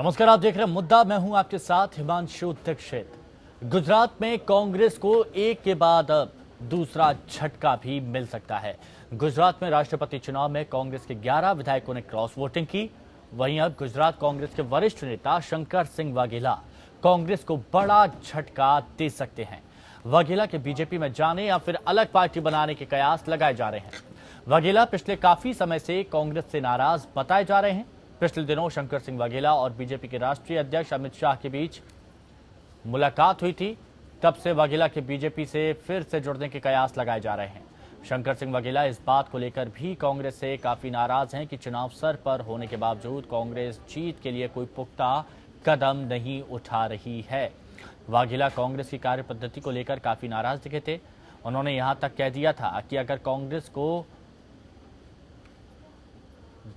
नमस्कार, आप देख रहे हैं मुद्दा। मैं हूं आपके साथ हिमांशु दीक्षित। गुजरात में कांग्रेस को एक के बाद अब दूसरा झटका भी मिल सकता है। गुजरात में राष्ट्रपति चुनाव में कांग्रेस के 11 विधायकों ने क्रॉस वोटिंग की। वहीं अब गुजरात कांग्रेस के वरिष्ठ नेता शंकर सिंह वाघेला कांग्रेस को बड़ा झटका दे सकते हैं। वाघेला के बीजेपी में जाने या फिर अलग पार्टी बनाने के कयास लगाए जा रहे हैं। वाघेला पिछले काफी समय से कांग्रेस से नाराज बताए जा रहे हैं। पिछले दिनों शंकर सिंह वाघेला और बीजेपी के राष्ट्रीय अध्यक्ष अमित शाह के बीच मुलाकात हुई थी। तब से वाघेला के बीजेपी से फिर से जुड़ने के कयास लगाए जा रहे हैं। शंकर सिंह वाघेला इस बात को लेकर भी कांग्रेस से काफी नाराज हैं कि चुनाव सर पर होने के बावजूद कांग्रेस जीत के लिए कोई पुख्ता कदम नहीं उठा रही है। वाघेला कांग्रेस की कार्यपद्धति को लेकर काफी नाराज दिखे थे। उन्होंने यहां तक कह दिया था कि अगर कांग्रेस को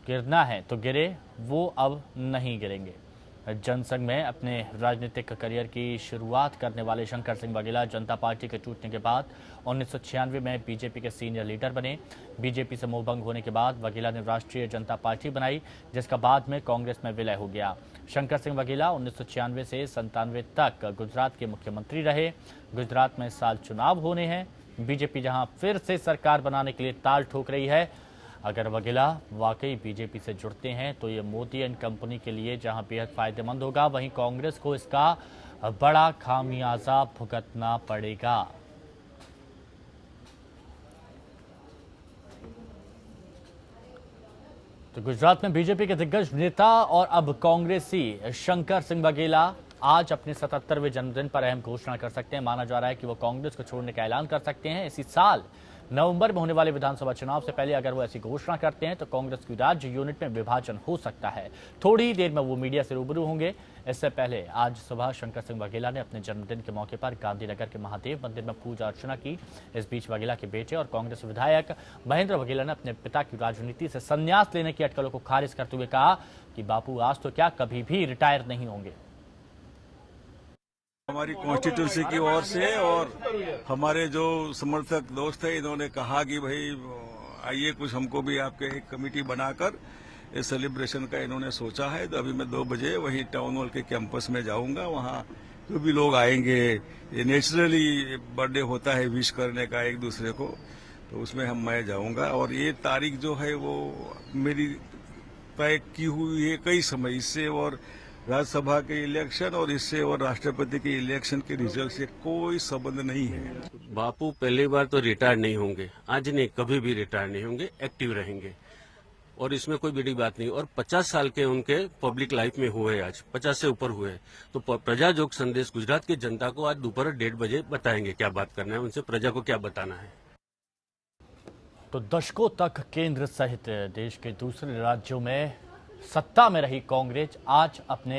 गिरना है तो गिरे, वो अब नहीं गिरेंगे। जनसंघ में अपने राजनीतिक करियर की शुरुआत करने वाले शंकर सिंह वाघेला जनता पार्टी के टूटने के बाद 1996 में बीजेपी के सीनियर लीडर बने। बीजेपी से मोहभंग होने के बाद वाघेला ने राष्ट्रीय जनता पार्टी बनाई, जिसका बाद में कांग्रेस में विलय हो गया। शंकर सिंह वाघेला 1996 से 97 तक गुजरात के मुख्यमंत्री रहे। गुजरात में इस साल चुनाव होने हैं। बीजेपी जहां फिर से सरकार बनाने के लिए ताल ठोक रही है। अगर वाघेला वाकई बीजेपी से जुड़ते हैं तो ये मोदी एंड कंपनी के लिए जहां बेहद फायदेमंद होगा, वहीं कांग्रेस को इसका बड़ा खामियाजा भुगतना पड़ेगा। तो गुजरात में बीजेपी के दिग्गज नेता और अब कांग्रेसी शंकर सिंह वाघेला आज अपने 77वें जन्मदिन पर अहम घोषणा कर सकते हैं। माना जा रहा है कि वो कांग्रेस को छोड़ने का ऐलान कर सकते हैं। इसी साल नवंबर में होने वाले विधानसभा चुनाव से पहले अगर वो ऐसी घोषणा करते हैं तो कांग्रेस की राज्य यूनिट में विभाजन हो सकता है। थोड़ी ही देर में वो मीडिया से रूबरू होंगे। इससे पहले आज सुबह शंकर सिंह वाघेला ने अपने जन्मदिन के मौके पर गांधीनगर के महादेव मंदिर में पूजा अर्चना की। इस बीच वाघेला के बेटे और कांग्रेस विधायक महेंद्र वाघेला ने अपने पिता की राजनीति से संन्यास लेने की अटकलों को खारिज करते हुए कहा कि बापू आज तो क्या कभी भी रिटायर नहीं होंगे। हमारी कॉन्स्टिट्यूंसी की ओर से और हमारे जो समर्थक दोस्त हैं, इन्होंने कहा कि भाई आइए कुछ हमको भी आपके एक कमेटी बनाकर इस सेलिब्रेशन का इन्होंने सोचा है। तो अभी मैं 2 बजे वहीं टाउन हॉल के कैंपस में जाऊंगा। वहां जो भी लोग आएंगे, ये नेचुरली बर्थडे होता है विश करने का एक दूसरे को, तो उसमें मैं जाऊंगा। और ये तारीख जो है वो मेरी तय की हुई है कई समय इससे, और राज्यसभा के इलेक्शन और इससे और राष्ट्रपति के इलेक्शन के रिजल्ट से कोई संबंध नहीं है। बापू पहली बार तो रिटायर नहीं होंगे, आज नहीं कभी भी रिटायर नहीं होंगे, एक्टिव रहेंगे और इसमें कोई बड़ी बात नहीं। और 50 साल के उनके पब्लिक लाइफ में हुए, आज 50 से ऊपर हुए, तो प्रजा जोग संदेश गुजरात की जनता को आज दोपहर 1:30 बजे बताएंगे क्या बात करना है, उनसे प्रजा को क्या बताना है। तो दशकों तक केंद्र सहित देश के दूसरे राज्यों में सत्ता में रही कांग्रेस आज अपने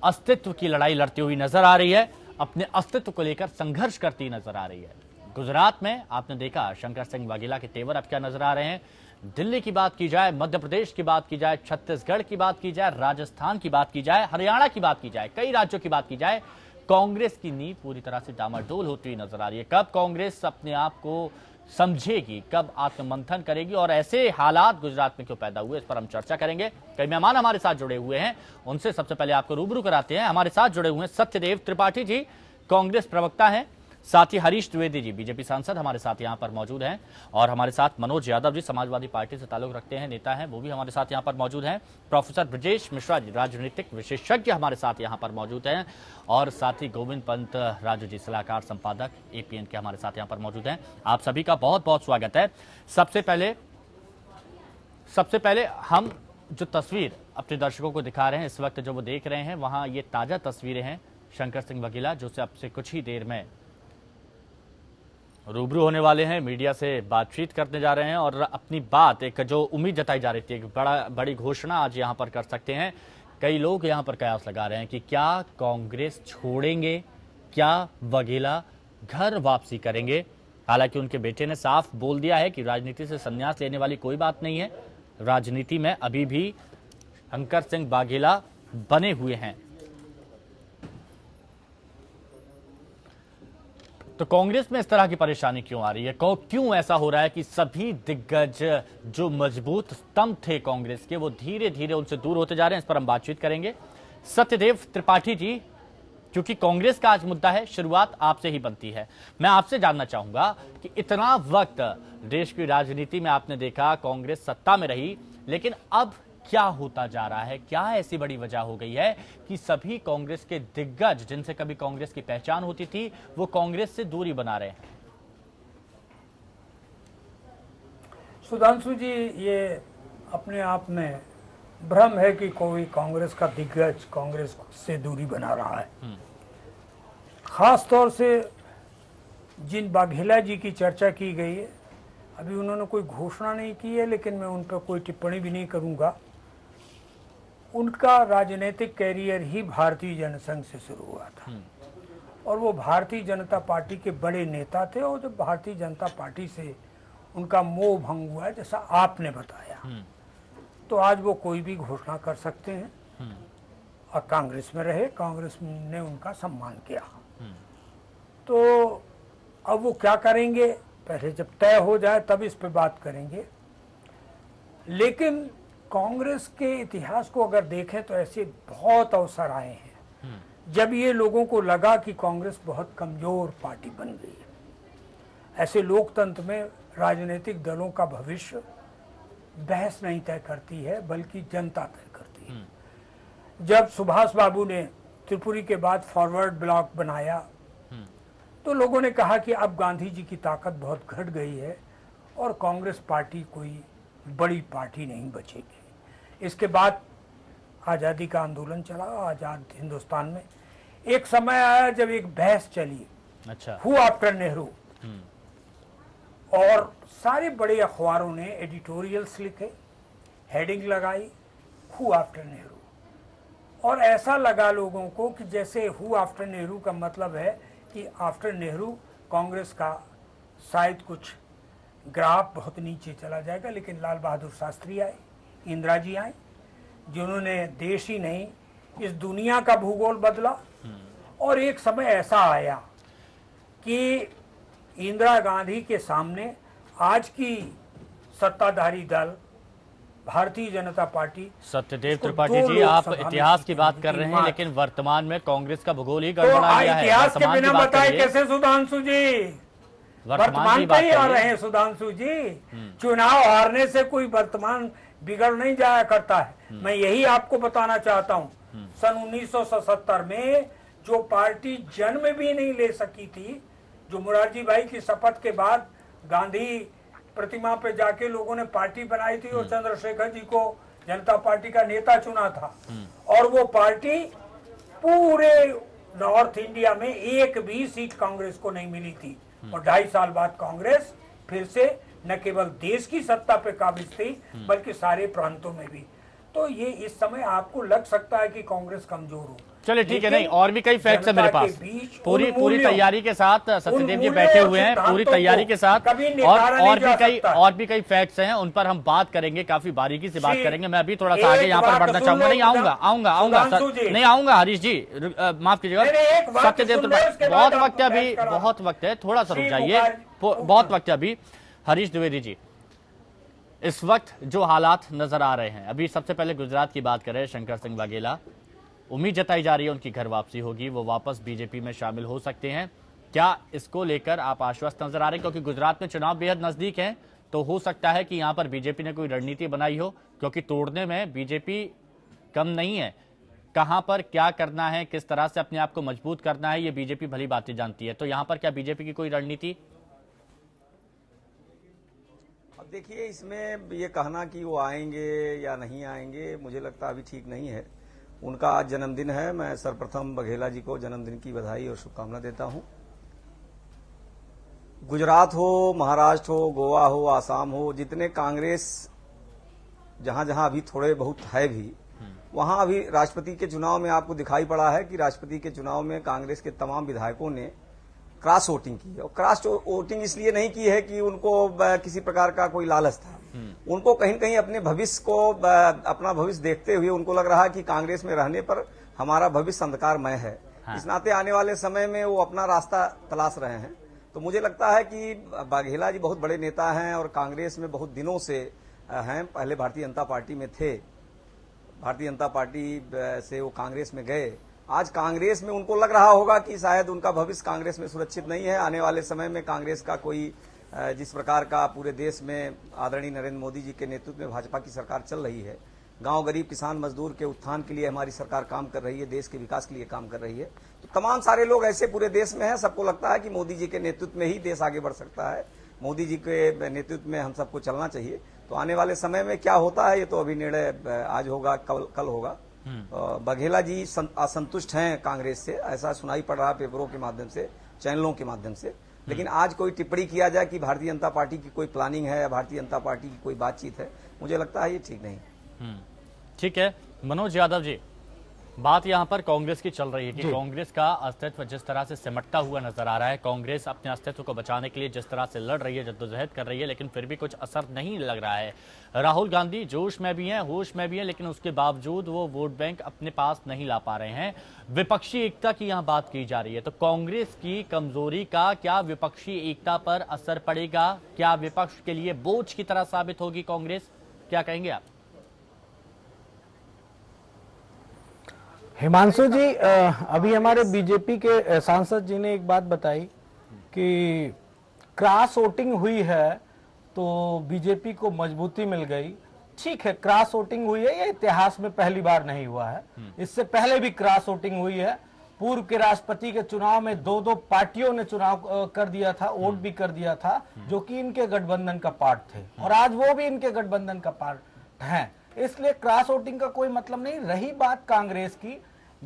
अस्तित्व की लड़ाई लड़ती हुई नजर आ रही है। अपने अस्तित्व को लेकर संघर्ष करती नजर आ रही है। गुजरात में आपने देखा शंकर सिंह वाघेला के तेवर अब क्या नजर आ रहे हैं। दिल्ली की बात की जाए, मध्य प्रदेश की बात की जाए, छत्तीसगढ़ की बात की जाए, राजस्थान की बात की जाए, हरियाणा की बात की जाए, कई राज्यों की बात की जाए, कांग्रेस की नींव पूरी तरह से डामाडोल होती हुई नजर आ रही है। कब कांग्रेस अपने आप को समझेगी, कब आत्ममंथन करेगी और ऐसे हालात गुजरात में क्यों पैदा हुए, इस पर हम चर्चा करेंगे। कई मेहमान हमारे साथ जुड़े हुए हैं, उनसे सबसे पहले आपको रूबरू कराते हैं। हमारे साथ जुड़े हुए हैं सत्यदेव त्रिपाठी जी, कांग्रेस प्रवक्ता हैं। साथ ही हरीश द्विवेदी जी, बीजेपी सांसद, हमारे साथ यहां पर मौजूद हैं। और हमारे साथ मनोज यादव जी, समाजवादी पार्टी से ताल्लुक रखते हैं, नेता हैं, वो भी हमारे साथ यहां पर मौजूद हैं। प्रोफेसर ब्रजेश मिश्रा जी, राजनीतिक विशेषज्ञ, हमारे साथ यहां पर मौजूद हैं। और साथ ही गोविंद पंत राजू जी, सलाहकार संपादक एपीएन के, हमारे साथ यहां पर मौजूद हैं। आप सभी का बहुत बहुत स्वागत है। सबसे पहले हम जो तस्वीर अपने दर्शकों को दिखा रहे हैं इस वक्त, जो वो देख रहे हैं, वहां ये ताजा तस्वीरें हैं शंकर सिंह वाघेला, जो से अब से कुछ ही देर में रूबरू होने वाले हैं, मीडिया से बातचीत करने जा रहे हैं और अपनी बात, एक जो उम्मीद जताई जा रही थी, एक बड़ी घोषणा आज यहां पर कर सकते हैं। कई लोग यहां पर कयास लगा रहे हैं कि क्या कांग्रेस छोड़ेंगे, क्या वाघेला घर वापसी करेंगे। हालांकि उनके बेटे ने साफ बोल दिया है कि राजनीति से संन्यास लेने वाली कोई बात नहीं है, राजनीति में अभी भी शंकर सिंह वाघेला बने हुए हैं। तो कांग्रेस में इस तरह की परेशानी क्यों आ रही है, क्यों ऐसा हो रहा है कि सभी दिग्गज जो मजबूत स्तंभ थे कांग्रेस के, वो धीरे धीरे उनसे दूर होते जा रहे हैं। इस पर हम बातचीत करेंगे। सत्यदेव त्रिपाठी जी, क्योंकि कांग्रेस का आज मुद्दा है, शुरुआत आपसे ही बनती है। मैं आपसे जानना चाहूंगा कि इतना वक्त देश की राजनीति में आपने देखा, कांग्रेस सत्ता में रही, लेकिन अब क्या होता जा रहा है? क्या ऐसी बड़ी वजह हो गई है कि सभी कांग्रेस के दिग्गज, जिनसे कभी कांग्रेस की पहचान होती थी, वो कांग्रेस से दूरी बना रहे हैं? सुधांशु जी, ये अपने आप में भ्रम है कि कोई कांग्रेस का दिग्गज कांग्रेस से दूरी बना रहा है। खास तौर से जिन वाघेला जी की चर्चा की गई है, अभी उन्होंने कोई घोषणा नहीं की है, लेकिन मैं उन पर कोई टिप्पणी भी नहीं करूंगा। उनका राजनीतिक कैरियर ही भारतीय जनसंघ से शुरू हुआ था और वो भारतीय जनता पार्टी के बड़े नेता थे, और जब भारतीय जनता पार्टी से उनका मोह भंग हुआ, जैसा आपने बताया, तो आज वो कोई भी घोषणा कर सकते हैं और कांग्रेस में रहे, कांग्रेस ने उनका सम्मान किया। तो अब वो क्या करेंगे, पहले जब तय हो जाए तब इस पे बात करेंगे। लेकिन कांग्रेस के इतिहास को अगर देखें तो ऐसे बहुत अवसर आए हैं जब ये लोगों को लगा कि कांग्रेस बहुत कमजोर पार्टी बन गई है। ऐसे लोकतंत्र में राजनीतिक दलों का भविष्य बहस नहीं तय करती है, बल्कि जनता तय करती है। जब सुभाष बाबू ने त्रिपुरी के बाद फॉरवर्ड ब्लॉक बनाया, तो लोगों ने कहा कि अब गांधी जी की ताकत बहुत घट गई है और कांग्रेस पार्टी कोई बड़ी पार्टी नहीं बचेगी। इसके बाद आज़ादी का आंदोलन चला। आज़ाद हिंदुस्तान में एक समय आया जब एक बहस चली, अच्छा, हु आफ्टर नेहरू, और सारे बड़े अखबारों ने एडिटोरियल्स लिखे, हेडिंग लगाई, हु आफ्टर नेहरू, और ऐसा लगा लोगों को कि जैसे हु आफ्टर नेहरू का मतलब है कि आफ्टर नेहरू कांग्रेस का शायद कुछ ग्राफ बहुत नीचे चला जाएगा। लेकिन लाल बहादुर शास्त्री आए, इंदिरा जी आए, जिन्होंने देश ही नहीं इस दुनिया का भूगोल बदला। और एक समय ऐसा आया कि इंदिरा गांधी के सामने आज की सत्ताधारी दल भारतीय जनता पार्टी। सत्यदेव त्रिपाठी जी, आप इतिहास की बात कर रहे हैं, लेकिन वर्तमान में कांग्रेस का भूगोल ही गड़बड़ा गया है। इतिहास के बिना बताए कैसे सुधांशु जी? वर्तमान पे ही आ रहे हैं सुधांशु जी। चुनाव हारने से कोई वर्तमान बिगड़ नहीं जाया करता है। मैं यही आपको बताना चाहता हूँ। सन 1977 में जो पार्टी जन्म भी नहीं ले सकी थी, जो मुरारजी भाई की शपथ के बाद गांधी प्रतिमा पे जाके लोगों ने पार्टी बनाई थी और चंद्रशेखर जी को जनता पार्टी का नेता चुना था, और वो पार्टी पूरे नॉर्थ इंडिया में एक भी सीट कांग्रेस को नहीं मिली थी। और 2.5 साल बाद कांग्रेस फिर से न केवल देश की सत्ता पे काबिज थी, बल्कि सारे प्रांतों में भी। तो ये इस समय आपको लग सकता है कि कांग्रेस कमजोर हो। चलिए ठीक है, नहीं, और भी कई फैक्ट्स है मेरे पास। पूरी तैयारी के साथ सत्यदेव जी बैठे हुए हैं, पूरी तैयारी के साथ, और भी कई फैक्ट्स हैं, उन पर हम बात करेंगे, काफी बारीकी से बात करेंगे। मैं अभी थोड़ा सा आगे यहाँ पर बढ़ना चाहूंगा। नहीं, आऊंगा हरीश जी, माफ कीजिएगा। सत्यदेव, बहुत वक्त है अभी, बहुत वक्त है, थोड़ा सा रुक जाइए, बहुत वक्त है अभी। हरीश द्विवेदी जी, इस वक्त जो हालात नजर आ रहे हैं, अभी सबसे पहले गुजरात की बात करें, शंकर सिंह वाघेला, उम्मीद जताई जा रही है उनकी घर वापसी होगी, वो वापस बीजेपी में शामिल हो सकते हैं। क्या इसको लेकर आप आश्वस्त नजर आ रहे हैं? क्योंकि गुजरात में चुनाव बेहद नजदीक है, तो हो सकता है कि यहां पर बीजेपी ने कोई रणनीति बनाई हो, क्योंकि तोड़ने में बीजेपी कम नहीं है। कहां पर क्या करना है, किस तरह से अपने आप को मजबूत करना है, ये बीजेपी भली बातें जानती है। तो यहां पर क्या बीजेपी की कोई रणनीति? अब देखिए, इसमें ये कहना कि वो आएंगे या नहीं आएंगे, मुझे लगता अभी ठीक नहीं है। उनका आज जन्मदिन है। मैं सर्वप्रथम वाघेला जी को जन्मदिन की बधाई और शुभकामना देता हूं। गुजरात हो, महाराष्ट्र हो, गोवा हो, आसाम हो, जितने कांग्रेस जहां जहां अभी थोड़े बहुत है भी, वहां अभी राष्ट्रपति के चुनाव में आपको दिखाई पड़ा है कि राष्ट्रपति के चुनाव में कांग्रेस के तमाम विधायकों ने क्रॉस वोटिंग की। और क्रॉस वोटिंग इसलिए नहीं की है कि उनको किसी प्रकार का कोई लालच था। उनको कहीं न कहीं अपने भविष्य को, अपना भविष्य देखते हुए उनको लग रहा है कि कांग्रेस में रहने पर हमारा भविष्य अंधकारमय है। हाँ। इस नाते आने वाले समय में वो अपना रास्ता तलाश रहे हैं। तो मुझे लगता है कि वाघेला जी बहुत बड़े नेता हैं और कांग्रेस में बहुत दिनों से हैं, पहले भारतीय जनता पार्टी में थे। भारतीय जनता पार्टी से वो कांग्रेस में गए, आज कांग्रेस में उनको लग रहा होगा कि शायद उनका भविष्य कांग्रेस में सुरक्षित नहीं है। आने वाले समय में कांग्रेस का कोई जिस प्रकार का पूरे देश में आदरणीय नरेंद्र मोदी जी के नेतृत्व में भाजपा की सरकार चल रही है, गांव गरीब किसान मजदूर के उत्थान के लिए हमारी सरकार काम कर रही है, देश के विकास के लिए काम कर रही है, तो तमाम सारे लोग ऐसे पूरे देश में हैं, सबको लगता है कि मोदी जी के नेतृत्व में ही देश आगे बढ़ सकता है, मोदी जी के नेतृत्व में हम सबको चलना चाहिए। तो आने वाले समय में क्या होता है ये तो अभी निर्णय आज होगा, कल होगा। बघेला जी असंतुष्ट हैं कांग्रेस से, ऐसा सुनाई पड़ रहा पेपरों के माध्यम से, चैनलों के माध्यम से, लेकिन आज कोई टिप्पणी किया जाए कि भारतीय जनता पार्टी की कोई प्लानिंग है या भारतीय जनता पार्टी की कोई बातचीत है, मुझे लगता है ये ठीक नहीं। ठीक है मनोज यादव जी, बात यहां पर कांग्रेस की चल रही है कि कांग्रेस का अस्तित्व जिस तरह से सिमटता हुआ नजर आ रहा है, कांग्रेस अपने अस्तित्व को बचाने के लिए जिस तरह से लड़ रही है, जद्दोजहद कर रही है, लेकिन फिर भी कुछ असर नहीं लग रहा है। राहुल गांधी जोश में भी हैं, होश में भी हैं, लेकिन उसके बावजूद वो वोट बैंक अपने पास नहीं ला पा रहे हैं। विपक्षी एकता की यहाँ बात की जा रही है, तो कांग्रेस की कमजोरी का क्या विपक्षी एकता पर असर पड़ेगा? क्या विपक्ष के लिए बोझ की तरह साबित होगी कांग्रेस? क्या कहेंगे आप? हिमांशु जी, अभी हमारे बीजेपी के सांसद जी ने एक बात बताई कि क्रॉस वोटिंग हुई है तो बीजेपी को मजबूती मिल गई। ठीक है, क्रॉस वोटिंग हुई है, ये इतिहास में पहली बार नहीं हुआ है, इससे पहले भी क्रॉस वोटिंग हुई है। पूर्व के राष्ट्रपति के चुनाव में दो पार्टियों ने चुनाव कर दिया था, वोट भी कर दिया था, जो कि इनके गठबंधन का पार्ट थे, और आज वो भी इनके गठबंधन का पार्ट है। इसलिए क्रॉस वोटिंग का कोई मतलब नहीं। रही बात कांग्रेस की,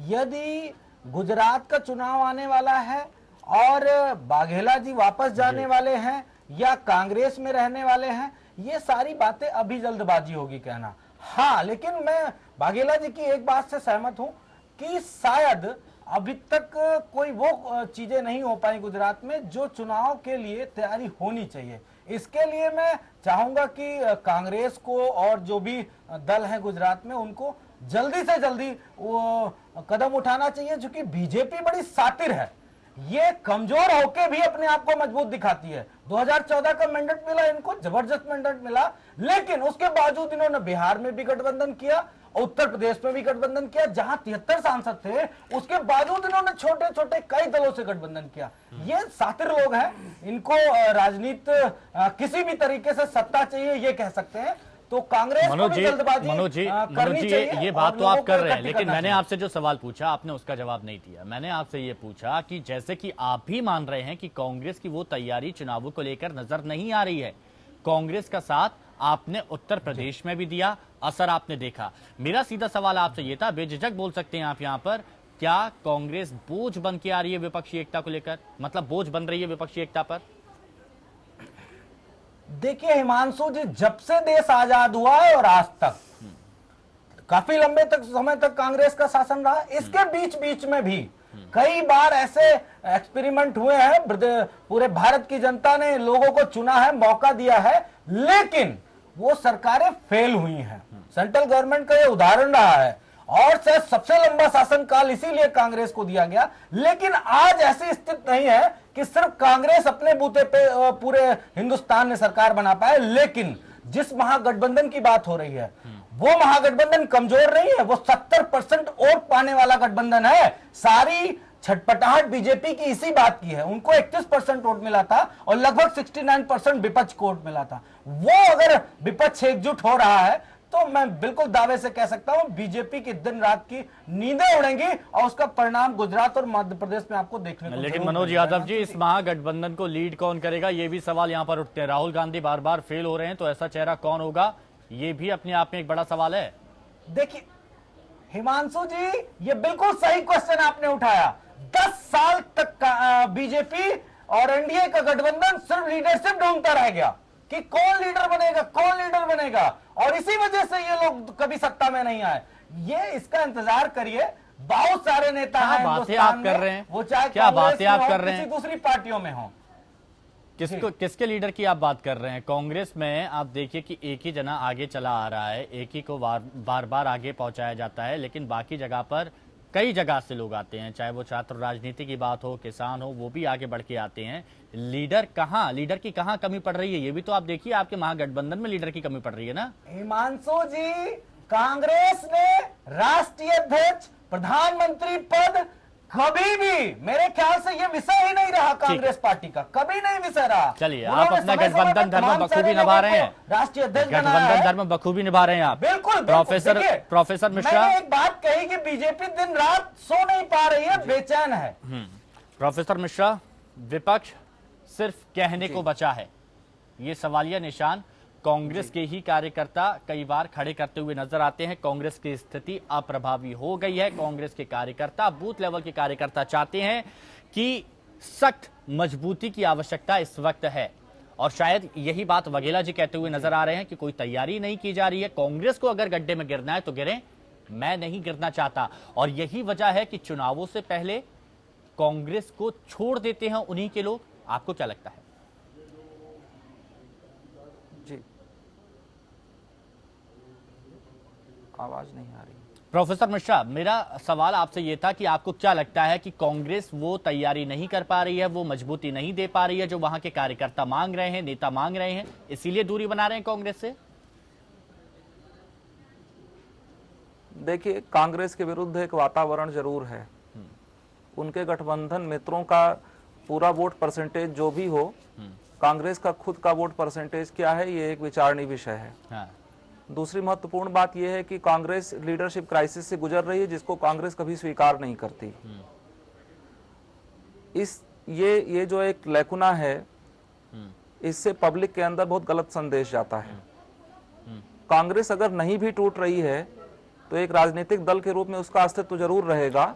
यदि गुजरात का चुनाव आने वाला है और बाघेला जी वापस जाने वाले हैं या कांग्रेस में रहने वाले हैं, ये सारी बातें अभी जल्दबाजी होगी कहना। हाँ, लेकिन मैं बाघेला जी की एक बात से सहमत हूं कि शायद अभी तक कोई वो चीजें नहीं हो पाई गुजरात में जो चुनाव के लिए तैयारी होनी चाहिए। इसके लिए मैं चाहूंगा कि कांग्रेस को और जो भी दल है गुजरात में, उनको जल्दी से जल्दी वो कदम उठाना चाहिए, क्योंकि बीजेपी बड़ी सातिर है, ये कमजोर होके भी अपने आप को मजबूत दिखाती है। 2014 का मैंडेट मिला इनको, जबरदस्त मैंडेट मिला, लेकिन उसके बावजूद इन्होंने बिहार में भी गठबंधन किया, उत्तर प्रदेश में भी गठबंधन किया, जहां 73 सांसद थे, उसके बावजूद इन्होंने छोटे छोटे कई दलों से गठबंधन किया। ये सातिर लोग हैं, इनको राजनीति किसी भी तरीके से सत्ता चाहिए, ये कह सकते हैं। तो कांग्रेस मनोज जी, ये बात तो आप कर रहे हैं, लेकिन मैंने आपसे जो सवाल पूछा आपने उसका जवाब नहीं दिया। मैंने आपसे ये पूछा कि जैसे कि आप भी मान रहे हैं कि कांग्रेस की वो तैयारी चुनावों को लेकर नजर नहीं आ रही है, कांग्रेस का साथ आपने उत्तर प्रदेश में भी दिया, असर आपने देखा। मेरा सीधा सवाल आपसे ये था, बेझिझक बोल सकते हैं आप यहाँ पर, क्या कांग्रेस बोझ बन के आ रही है विपक्षी एकता को लेकर, मतलब बोझ बन रही है विपक्षी एकता पर? देखिए हिमांशु जी, जब से देश आजाद हुआ है और आज तक काफी लंबे समय तक कांग्रेस का शासन रहा। इसके बीच में भी कई बार ऐसे एक्सपेरिमेंट हुए हैं, पूरे भारत की जनता ने लोगों को चुना है, मौका दिया है, लेकिन वो सरकारें फेल हुई हैं। सेंट्रल गवर्नमेंट का ये उदाहरण रहा है, और शायद सबसे लंबा शासनकाल इसीलिए कांग्रेस को दिया गया। लेकिन आज ऐसी स्थिति नहीं है कि सिर्फ कांग्रेस अपने बूते पे पूरे हिंदुस्तान में सरकार बना पाए, लेकिन जिस महागठबंधन की बात हो रही है, वो महागठबंधन कमजोर नहीं है, वो 70% वोट पाने वाला गठबंधन है। सारी छटपटाहट बीजेपी की इसी बात की है, उनको 31% वोट मिला था और लगभग 69% विपक्ष को वोट मिला था। वो अगर विपक्ष एकजुट हो रहा है तो मैं बिल्कुल दावे से कह सकता हूं बीजेपी की दिन रात की नींदें उड़ेंगी, और उसका परिणाम गुजरात और मध्य प्रदेश में आपको देखने को। लेकिन मनोज यादव जी, इस महागठबंधन को लीड कौन करेगा, ये भी सवाल यहां पर उठते हैं। राहुल गांधी बार बार फेल हो रहे हैं, तो ऐसा चेहरा कौन होगा, ये भी अपने आप में एक बड़ा सवाल है। देखिए हिमांशु जी, ये बिल्कुल सही क्वेश्चन आपने उठाया। 10 साल तक बीजेपी और एनडीए का गठबंधन सिर्फ लीडरशिप ढूंढता रह गया कि कौन लीडर बनेगा, कौन लीडर बनेगा, और इसी वजह से ये लोग कभी सत्ता में नहीं आए। ये इसका इंतजार करिए, बहुत सारे नेता हैं हिंदुस्तान में, कर रहे हैं, वो चाहे क्या बातें आप कर रहे हैं, किसी दूसरी पार्टियों में हो। किसके लीडर की आप बात कर रहे हैं? कांग्रेस में आप देखिए कि एक ही जना आगे चला आ रहा है, एक ही को बार बार आगे पहुंचाया जाता है, लेकिन बाकी जगह पर कई जगह से लोग आते हैं, चाहे वो छात्र राजनीति की बात हो, किसान हो, वो भी आगे बढ़ के आते हैं। लीडर की कहां कमी पड़ रही है, ये भी तो आप देखिए। आपके महागठबंधन में लीडर की कमी पड़ रही है ना। हिमांशु जी, कांग्रेस ने राष्ट्रीय अध्यक्ष, प्रधानमंत्री पद कभी भी, मेरे ख्याल से ये विषय ही नहीं रहा कांग्रेस पार्टी का, कभी नहीं विषय रहा। चलिए, आप अपना गठबंधन धर्म बखूबी निभा रहे हैं, राष्ट्रीय अध्यक्ष बनाया गठबंधन है। धर्म बखूबी निभा रहे हैं आप। बिल्कुल प्रोफेसर मिश्रा, मैंने एक बात कही कि बीजेपी दिन रात सो नहीं पा रही है, बेचैन है। प्रोफेसर मिश्रा, विपक्ष सिर्फ कहने को बचा है, ये सवालिया निशान कांग्रेस के ही कार्यकर्ता कई बार खड़े करते हुए नजर आते हैं। कांग्रेस की स्थिति अप्रभावी हो गई है। कांग्रेस के कार्यकर्ता, बूथ लेवल के कार्यकर्ता चाहते हैं कि सख्त मजबूती की आवश्यकता इस वक्त है, और शायद यही बात वघेला जी कहते हुए नजर आ रहे हैं कि कोई तैयारी नहीं की जा रही है। कांग्रेस को अगर गड्ढे में गिरना है तो गिरे, मैं नहीं गिरना चाहता, और यही वजह है कि चुनावों से पहले कांग्रेस को छोड़ देते हैं उन्हीं के लोग। आपको क्या लगता है? जी, आवाज नहीं आ रही। प्रोफेसर मिश्रा, मेरा सवाल आपसे यह था कि आपको क्या लगता है कि कांग्रेस वो तैयारी नहीं कर पा रही है, वो मजबूती नहीं दे पा रही है जो वहां के कार्यकर्ता मांग रहे हैं, नेता मांग रहे हैं, इसीलिए दूरी बना रहे हैं कांग्रेस से? देखिए, कांग्रेस के विरुद्ध एक वातावरण जरूर है। उनके गठबंधन मित्रों का पूरा वोट परसेंटेज जो भी हो, कांग्रेस का खुद का वोट परसेंटेज क्या है, ये एक विचारणीय विषय है। हाँ। दूसरी महत्वपूर्ण बात यह है कि कांग्रेस लीडरशिप क्राइसिस से गुजर रही है, जिसको कांग्रेस कभी स्वीकार नहीं करती। ये जो एक लैकुना है, इससे पब्लिक के अंदर बहुत गलत संदेश जाता है। कांग्रेस अगर नहीं भी टूट रही है तो एक राजनीतिक दल के रूप में उसका अस्तित्व जरूर रहेगा।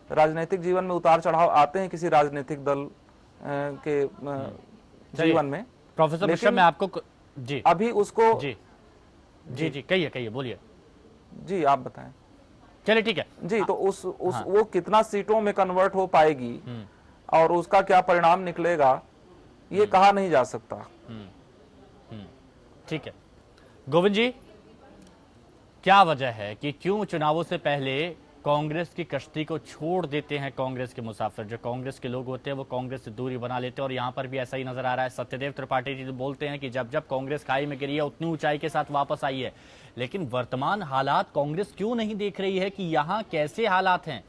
राजनीतिक जीवन में उतार चढ़ाव आते हैं किसी राजनीतिक दल के जीवन में। प्रोफेसर मिश्रा, मैं आपको जी अभी उसको जी कहिए, बोलिए जी, आप बताएं। चलिए ठीक है जी, तो वो कितना सीटों में कन्वर्ट हो पाएगी और उसका क्या परिणाम निकलेगा, ये कहा नहीं जा सकता। ठीक है। गोविंद जी, क्या वजह है कि क्यों चुनावों से पहले कांग्रेस की कश्ती को छोड़ देते हैं कांग्रेस के मुसाफिर? जो कांग्रेस के लोग होते हैं वो कांग्रेस से दूरी बना लेते हैं, और यहां पर भी ऐसा ही नजर आ रहा है। सत्यदेव त्रिपाठी जी बोलते हैं कि जब जब कांग्रेस खाई में गिरी है उतनी ऊंचाई के साथ वापस आई है, लेकिन वर्तमान हालात कांग्रेस क्यों नहीं देख रही है कि यहां कैसे हालात हैं?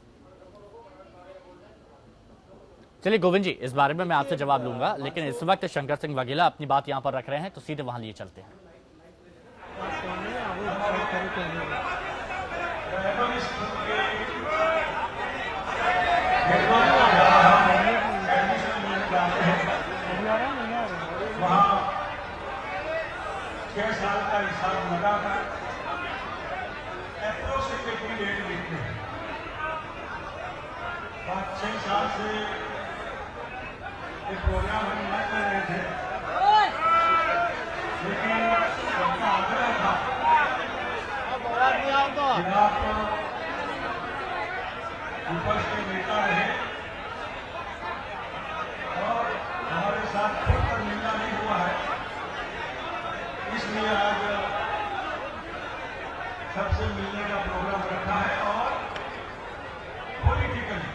चलिए गोविंद जी, इस बारे में मैं आपसे जवाब लूंगा, लेकिन इस वक्त शंकर सिंह वघेला अपनी बात यहां पर रख रहे हैं, तो सीधे वहां लिए चलते हैं। वहाँ 6 साल का हिसाब लगाकर एप्रोक्सीमेटली रेट लिखते हैं। 5-6 साल से ये प्रोग्राम हम नहीं कर रहे थे, लेकिन सबका आग्रह था कि आप विपक्ष के नेता रहे और हमारे साथ खुलकर मिलना नहीं हुआ है, इसलिए आज सबसे मिलने का प्रोग्राम रखा है और पॉलिटिकली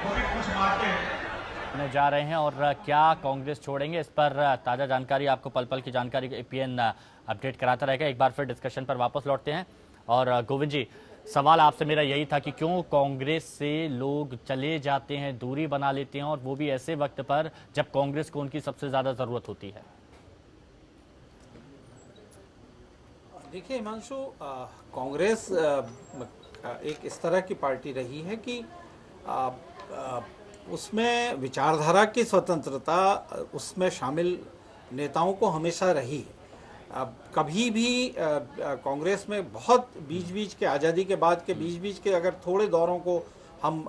वो भी कुछ बातें जा रहे हैं। और क्या कांग्रेस छोड़ेंगे, इस पर ताजा जानकारी आपको पल पल की जानकारी एपीएन अपडेट कराता रहेगा। एक बार फिर डिस्कशन पर वापस लौटते हैं। और गोविंद जी, सवाल आपसे मेरा यही था कि क्यों कांग्रेस से लोग चले जाते हैं, दूरी बना लेते हैं, और वो भी ऐसे वक्त पर जब कांग्रेस को उनकी सबसे ज्यादा जरूरत होती है? देखिए हिमांशु, कांग्रेस एक इस तरह की पार्टी रही है कि उसमें विचारधारा की स्वतंत्रता उसमें शामिल नेताओं को हमेशा रही है। कभी भी कांग्रेस में बहुत बीच बीच के, आज़ादी के बाद के बीच बीच के अगर थोड़े दौरों को हम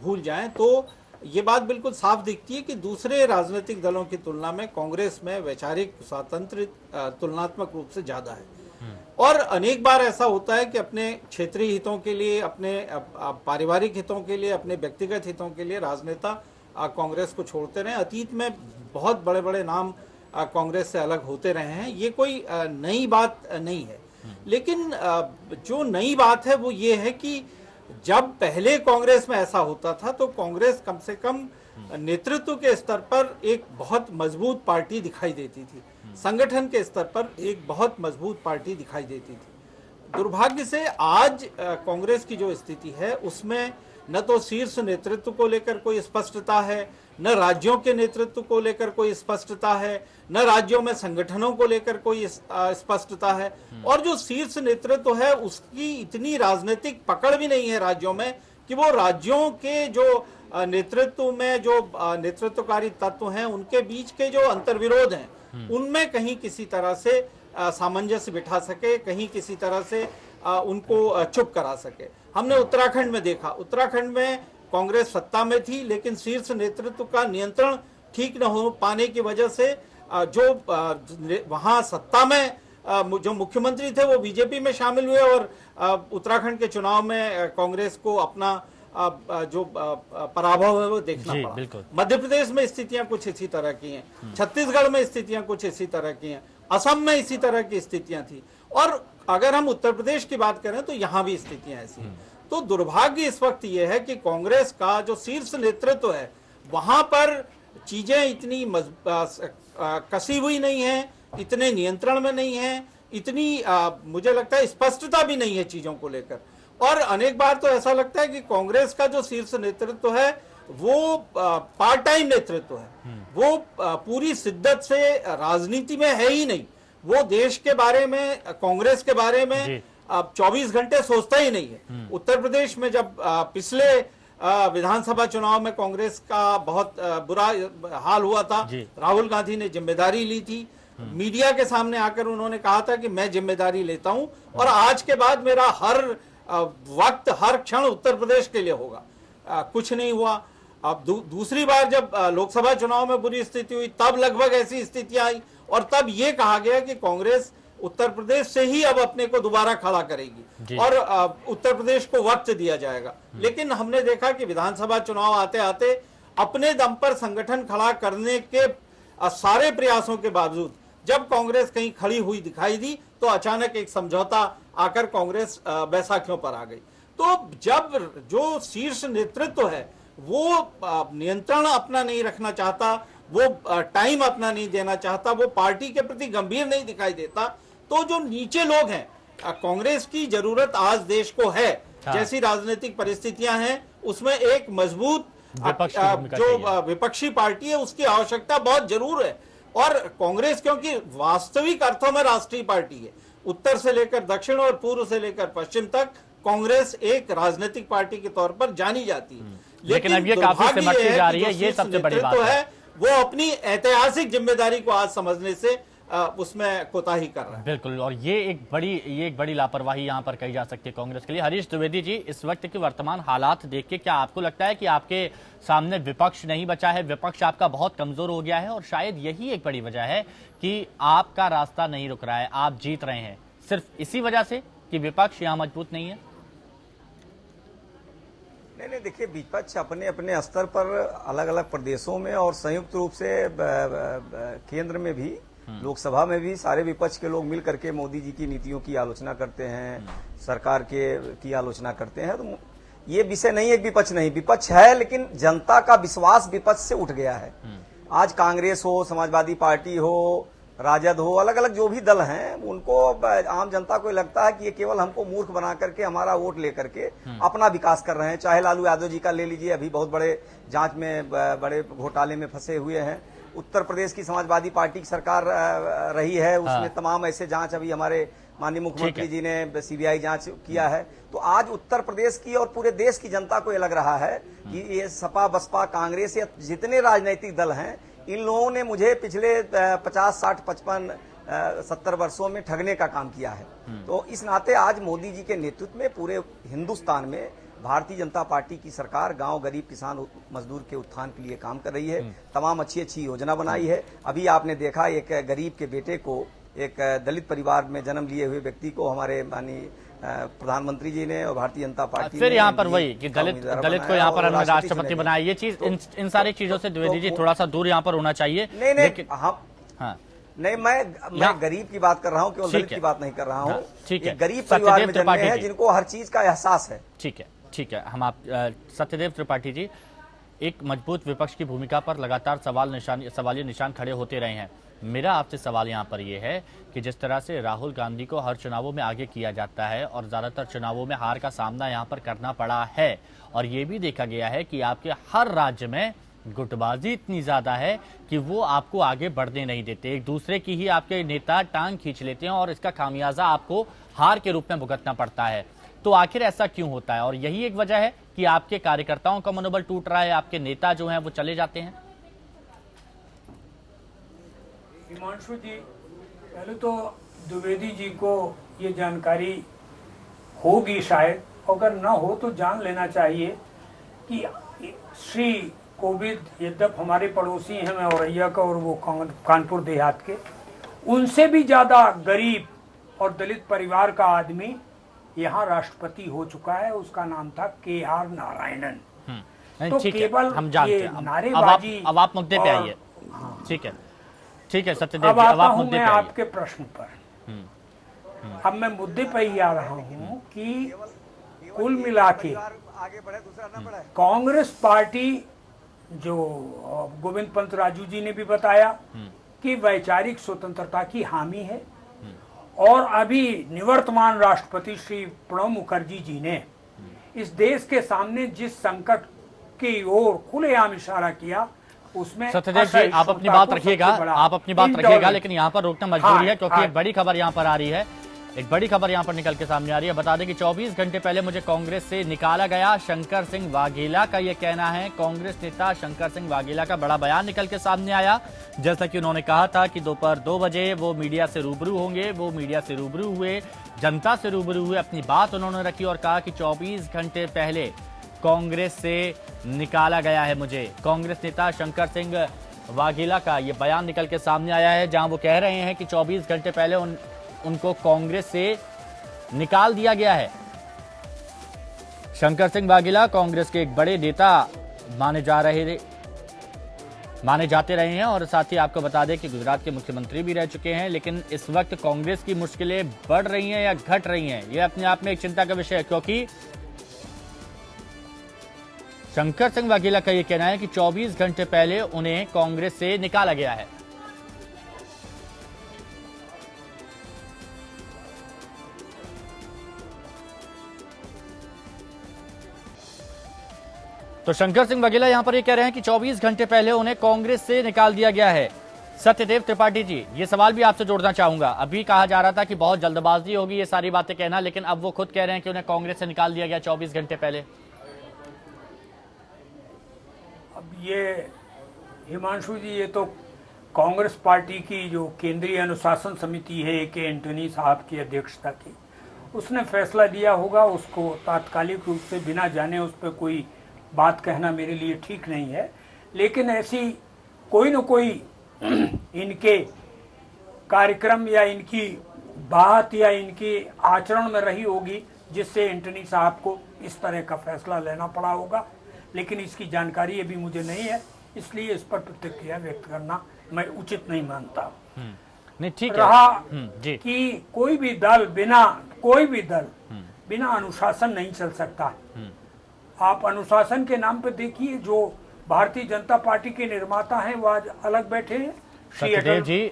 भूल जाएं तो ये बात बिल्कुल साफ दिखती है कि दूसरे राजनीतिक दलों की तुलना में कांग्रेस में वैचारिक स्वातंत्र्य तुलनात्मक रूप से ज़्यादा है। और अनेक बार ऐसा होता है कि अपने क्षेत्रीय हितों के लिए, अपने पारिवारिक हितों के लिए, अपने व्यक्तिगत हितों के लिए राजनेता कांग्रेस को छोड़ते रहे। अतीत में बहुत बड़े बड़े नाम कांग्रेस से अलग होते रहे हैं, ये कोई नई बात नहीं है। लेकिन जो नई बात है वो ये है कि जब पहले कांग्रेस में ऐसा होता था तो कांग्रेस कम से कम नेतृत्व के स्तर पर एक बहुत मजबूत पार्टी दिखाई देती थी, संगठन के स्तर पर एक बहुत मजबूत पार्टी दिखाई देती थी। दुर्भाग्य से आज कांग्रेस की जो स्थिति है उसमें न तो शीर्ष नेतृत्व को लेकर कोई स्पष्टता है, न राज्यों के नेतृत्व को लेकर कोई स्पष्टता है, न राज्यों में संगठनों को लेकर कोई स्पष्टता है, और जो शीर्ष नेतृत्व है उसकी इतनी राजनीतिक पकड़ भी नहीं है राज्यों में कि वो राज्यों के जो नेतृत्व में जो नेतृत्वकारी तत्व हैं उनके बीच के जो अंतर्विरोध हैं उनमें कहीं किसी तरह से सामंजस्य बिठा सके, कहीं किसी तरह से उनको चुप करा सके। हमने उत्तराखंड में देखा, उत्तराखंड में कांग्रेस सत्ता में थी लेकिन शीर्ष नेतृत्व का नियंत्रण ठीक न हो पाने की वजह से जो वहां सत्ता में जो मुख्यमंत्री थे वो बीजेपी में शामिल हुए और उत्तराखंड के चुनाव में कांग्रेस को अपना जो पराभव है वो देखना पड़ा। मध्य प्रदेश में स्थितियां कुछ इसी तरह की हैं, छत्तीसगढ़ में स्थितियां कुछ इसी तरह की हैं, असम में इसी तरह की स्थितियां थी, और अगर हम उत्तर प्रदेश की बात करें तो यहां भी स्थितियां ऐसी हैं। तो दुर्भाग्य इस वक्त यह है कि कांग्रेस का जो शीर्ष नेतृत्व है वहां पर चीजें इतनी कसी हुई नहीं है, इतने नियंत्रण में नहीं है, इतनी मुझे लगता है स्पष्टता भी नहीं है चीजों को लेकर। और अनेक बार तो ऐसा लगता है कि कांग्रेस का जो शीर्ष नेतृत्व है वो पार्ट टाइम नेतृत्व है, वो पूरी शिद्दत से राजनीति में है ही नहीं, वो देश के बारे में, कांग्रेस के बारे में 24 घंटे सोचता ही नहीं है। उत्तर प्रदेश में जब पिछले विधानसभा चुनाव में कांग्रेस का बहुत बुरा हाल हुआ था, राहुल गांधी ने जिम्मेदारी ली थी, मीडिया के सामने आकर उन्होंने कहा था कि मैं जिम्मेदारी लेता हूं और आज के बाद मेरा हर वक्त, हर क्षण उत्तर प्रदेश के लिए होगा। कुछ नहीं हुआ। अब दूसरी बार जब लोकसभा चुनाव में बुरी स्थिति हुई तब लगभग ऐसी स्थितियां आई और तब ये कहा गया कि कांग्रेस उत्तर प्रदेश से ही अब अपने को दोबारा खड़ा करेगी और उत्तर प्रदेश को वक्त दिया जाएगा। लेकिन हमने देखा कि विधानसभा चुनाव आते आते अपने दम पर संगठन खड़ा करने के सारे प्रयासों के बावजूद जब कांग्रेस कहीं खड़ी हुई दिखाई दी तो अचानक एक समझौता आकर कांग्रेस बैसाखियों पर आ गई। तो जब जो शीर्ष नेतृत्व है वो नियंत्रण अपना नहीं रखना चाहता, वो टाइम अपना नहीं देना चाहता, वो पार्टी के प्रति गंभीर नहीं दिखाई देता, तो जो नीचे लोग हैं, कांग्रेस की जरूरत आज देश को है, जैसी राजनीतिक परिस्थितियां हैं उसमें एक मजबूत जो विपक्षी पार्टी है उसकी आवश्यकता बहुत जरूर है। और कांग्रेस क्योंकि वास्तविक अर्थों में राष्ट्रीय पार्टी है, उत्तर से लेकर दक्षिण और पूर्व से लेकर पश्चिम तक कांग्रेस एक राजनीतिक पार्टी के तौर पर जानी जाती है। लेकिन अब ये काफी सिमटती जा रही है, ये सबसे बड़ी बात है। वो अपनी ऐतिहासिक जिम्मेदारी को आज समझने से उसमें कोताही कर रहा है। बिल्कुल, और ये एक बड़ी लापरवाही यहाँ पर कही जा सकती है कांग्रेस के लिए। हरीश द्विवेदी जी, इस वक्त के वर्तमान हालात देख के क्या आपको लगता है कि आपके सामने विपक्ष नहीं बचा है, विपक्ष आपका बहुत कमजोर हो गया है और शायद यही एक बड़ी वजह है कि आपका रास्ता नहीं रुक रहा है, आप जीत रहे हैं सिर्फ इसी वजह से कि विपक्ष यहाँ मजबूत नहीं है? नहीं, देखिए, विपक्ष अपने अपने स्तर पर अलग अलग प्रदेशों में और संयुक्त रूप से केंद्र में भी, लोकसभा में भी सारे विपक्ष के लोग मिल करके मोदी जी की नीतियों की आलोचना करते हैं, सरकार की आलोचना करते हैं। तो ये विषय नहीं है विपक्ष नहीं, विपक्ष है, लेकिन जनता का विश्वास विपक्ष से उठ गया है। आज कांग्रेस हो, समाजवादी पार्टी हो, राजद हो, अलग अलग जो भी दल हैं, उनको आम जनता को लगता है कि ये केवल हमको मूर्ख बना करके हमारा वोट लेकर के अपना विकास कर रहे हैं। चाहे लालू यादव जी का ले लीजिए, अभी बहुत बड़े जांच में, बड़े घोटाले में फंसे हुए हैं। उत्तर प्रदेश की समाजवादी पार्टी की सरकार रही है, उसमें तमाम ऐसे जांच, अभी हमारे माननीय मुख्यमंत्री जी ने सीबीआई जांच किया है। तो आज उत्तर प्रदेश की और पूरे देश की जनता को ये लग रहा है कि ये सपा, बसपा, कांग्रेस, या जितने राजनीतिक दल हैं, इन लोगों ने मुझे पिछले 50, 60, 55, 70 वर्षों में ठगने का काम किया है। तो इस नाते आज मोदी जी के नेतृत्व में पूरे हिंदुस्तान में भारतीय जनता पार्टी की सरकार गांव, गरीब, किसान, मजदूर के उत्थान के लिए काम कर रही है। तमाम अच्छी अच्छी योजना बनाई है। अभी आपने देखा एक गरीब के बेटे को, एक दलित परिवार में जन्म लिए हुए व्यक्ति को हमारे माननीय प्रधानमंत्री जी ने और भारतीय जनता पार्टी फिर यहाँ पर वही कि दलित को यहाँ पर हमने राष्ट्रपति बनाया। ये चीज, इन सारी चीजों से द्विवेदी जी थोड़ा सा दूर यहाँ पर होना चाहिए। नहीं, मैं गरीब की बात कर रहा हूँ, केवल दलित की बात नहीं कर रहा हूँ। ठीक है, गरीब परिवार में जन्मे हैं जिनको हर चीज का एहसास है। ठीक है, हम आप सत्यदेव त्रिपाठी जी, एक मजबूत विपक्ष की भूमिका पर लगातार सवालिया निशान खड़े होते रहे हैं। मेरा आपसे सवाल यहाँ पर यह है कि जिस तरह से राहुल गांधी को हर चुनावों में आगे किया जाता है और ज़्यादातर चुनावों में हार का सामना यहाँ पर करना पड़ा है, और ये भी देखा गया है कि आपके हर राज्य में गुटबाजी इतनी ज़्यादा है कि वो आपको आगे बढ़ने नहीं देते, एक दूसरे की ही आपके नेता टांग खींच लेते हैं और इसका खामियाजा आपको हार के रूप में भुगतना पड़ता है। तो आखिर ऐसा क्यों होता है? और यही एक वजह है कि आपके कार्यकर्ताओं का मनोबल टूट रहा है, आपके नेता जो हैं वो चले जाते हैं। हिमांशु जी, पहले तो द्विवेदी जी को ये जानकारी होगी शायद, अगर ना हो तो जान लेना चाहिए कि श्री कोविद यद्यप हमारे पड़ोसी हैं, मैं औरैया का और वो कानपुर देहात के, उनसे भी ज्यादा गरीब और दलित परिवार का आदमी यहाँ राष्ट्रपति हो चुका है। उसका नाम था KR नारायणन। तो ठीक है, केवल हम जानते ये हैं। नारेबाजी अब आप मुद्दे पे आइए। ठीक है, ठीक है सत्यदेव अब जी, अब आता आप हूं मुद्दे मैं पे आइए। आपके प्रश्न पर। अब मैं मुद्दे पर ही आ रहा हूं कि कुल मिला के कांग्रेस पार्टी, जो गोविंद पंत राजू जी ने भी बताया कि वैचारिक स्वतंत्रता की हामी है, और अभी निवर्तमान राष्ट्रपति श्री प्रणब मुखर्जी जी ने इस देश के सामने जिस संकट की ओर खुलेआम इशारा किया, उसमें सत्यदेव जी आप अपनी बात रखिएगा, आप अपनी बात रखिएगा, लेकिन यहाँ पर रोकना मजबूरी है क्योंकि एक बड़ी खबर यहाँ पर आ रही है, एक बड़ी खबर यहाँ पर निकल के सामने आ रही है। बता दें कि 24 घंटे पहले मुझे कांग्रेस से निकाला गया, शंकर सिंह वाघेला का ये कहना है। कांग्रेस नेता शंकर सिंह वाघेला का बड़ा बयान निकल के सामने आया, जैसा कि उन्होंने कहा था कि दोपहर 2 बजे वो मीडिया से रूबरू होंगे। वो मीडिया से रूबरू हुए, जनता से रूबरू हुए, अपनी बात उन्होंने रखी और कहा कि 24 घंटे पहले कांग्रेस से निकाला गया है मुझे। कांग्रेस नेता शंकर सिंह वाघेला का ये बयान निकल के सामने आया है, जहां वो कह रहे हैं कि 24 घंटे पहले उनको कांग्रेस से निकाल दिया गया है। शंकर सिंह वाघेला कांग्रेस के एक बड़े नेता माने जाते रहे हैं, और साथ ही आपको बता दें कि गुजरात के मुख्यमंत्री भी रह चुके हैं। लेकिन इस वक्त कांग्रेस की मुश्किलें बढ़ रही हैं या घट रही हैं, यह अपने आप में एक चिंता का विषय है, क्योंकि शंकर सिंह वाघेला का यह कहना है कि 24 घंटे पहले उन्हें कांग्रेस से निकाला गया है। तो शंकर सिंह वाघेला यहां पर ये कह रहे हैं कि 24 घंटे पहले उन्हें कांग्रेस से निकाल दिया गया है। सत्यदेव त्रिपाठी जी, ये सवाल भी आपसे जोड़ना चाहूंगा। अभी कहा जा रहा था कि बहुत जल्दबाजी होगी ये सारी बातें कहना, लेकिन अब वो खुद कह रहे हैं कि उन्हें कांग्रेस से निकाल दिया गया 24 घंटे पहले। अब ये हिमांशु जी, ये तो कांग्रेस पार्टी की जो केंद्रीय अनुशासन समिति है AK एंटनी साहब की अध्यक्षता की, उसने फैसला लिया होगा। उसको तात्कालिक रूप से बिना जाने उस पर कोई बात कहना मेरे लिए ठीक नहीं है, लेकिन ऐसी कोई न कोई इनके कार्यक्रम या इनकी बात या इनके आचरण में रही होगी जिससे एंटनी साहब को इस तरह का फैसला लेना पड़ा होगा, लेकिन इसकी जानकारी अभी मुझे नहीं है, इसलिए इस पर प्रतिक्रिया व्यक्त करना मैं उचित नहीं मानता। नहीं, ठीक है। रहा जी। कि कोई भी दल बिना अनुशासन नहीं चल सकता। आप अनुशासन के नाम पे देखिए, जो भारतीय जनता पार्टी के निर्माता हैं वो आज अलग बैठे हैं। सत्यदेव जी,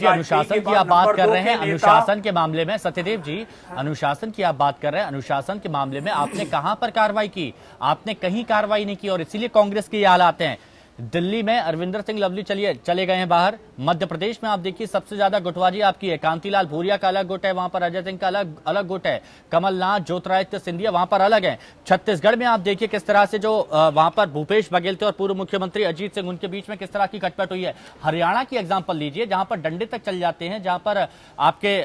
अनुशासन की आप बात कर रहे हैं। अनुशासन के मामले में सत्यदेव जी, अनुशासन की आप बात कर रहे हैं। अनुशासन के मामले में आपने कहां पर कार्रवाई की? आपने कहीं कार्रवाई नहीं की, और इसीलिए कांग्रेस के ये हालात हैं। दिल्ली में अरविंदर सिंह लवली चले गए हैं बाहर। मध्य प्रदेश में आप देखिए सबसे ज्यादा गुटबाजी आपकी है। कांतिलाल भूरिया का अलग गुट है, वहां पर अजय सिंह का अलग गुट है। कमलनाथ, ज्योतिरादित्य सिंधिया वहां पर अलग है। छत्तीसगढ़ में आप देखिए किस तरह से जो वहां पर भूपेश बघेल थे और पूर्व मुख्यमंत्री अजीत सिंह, उनके बीच में किस तरह की खटपट हुई है। हरियाणा की एग्जाम्पल लीजिए, जहां पर डंडे तक चल जाते हैं, जहां पर आपके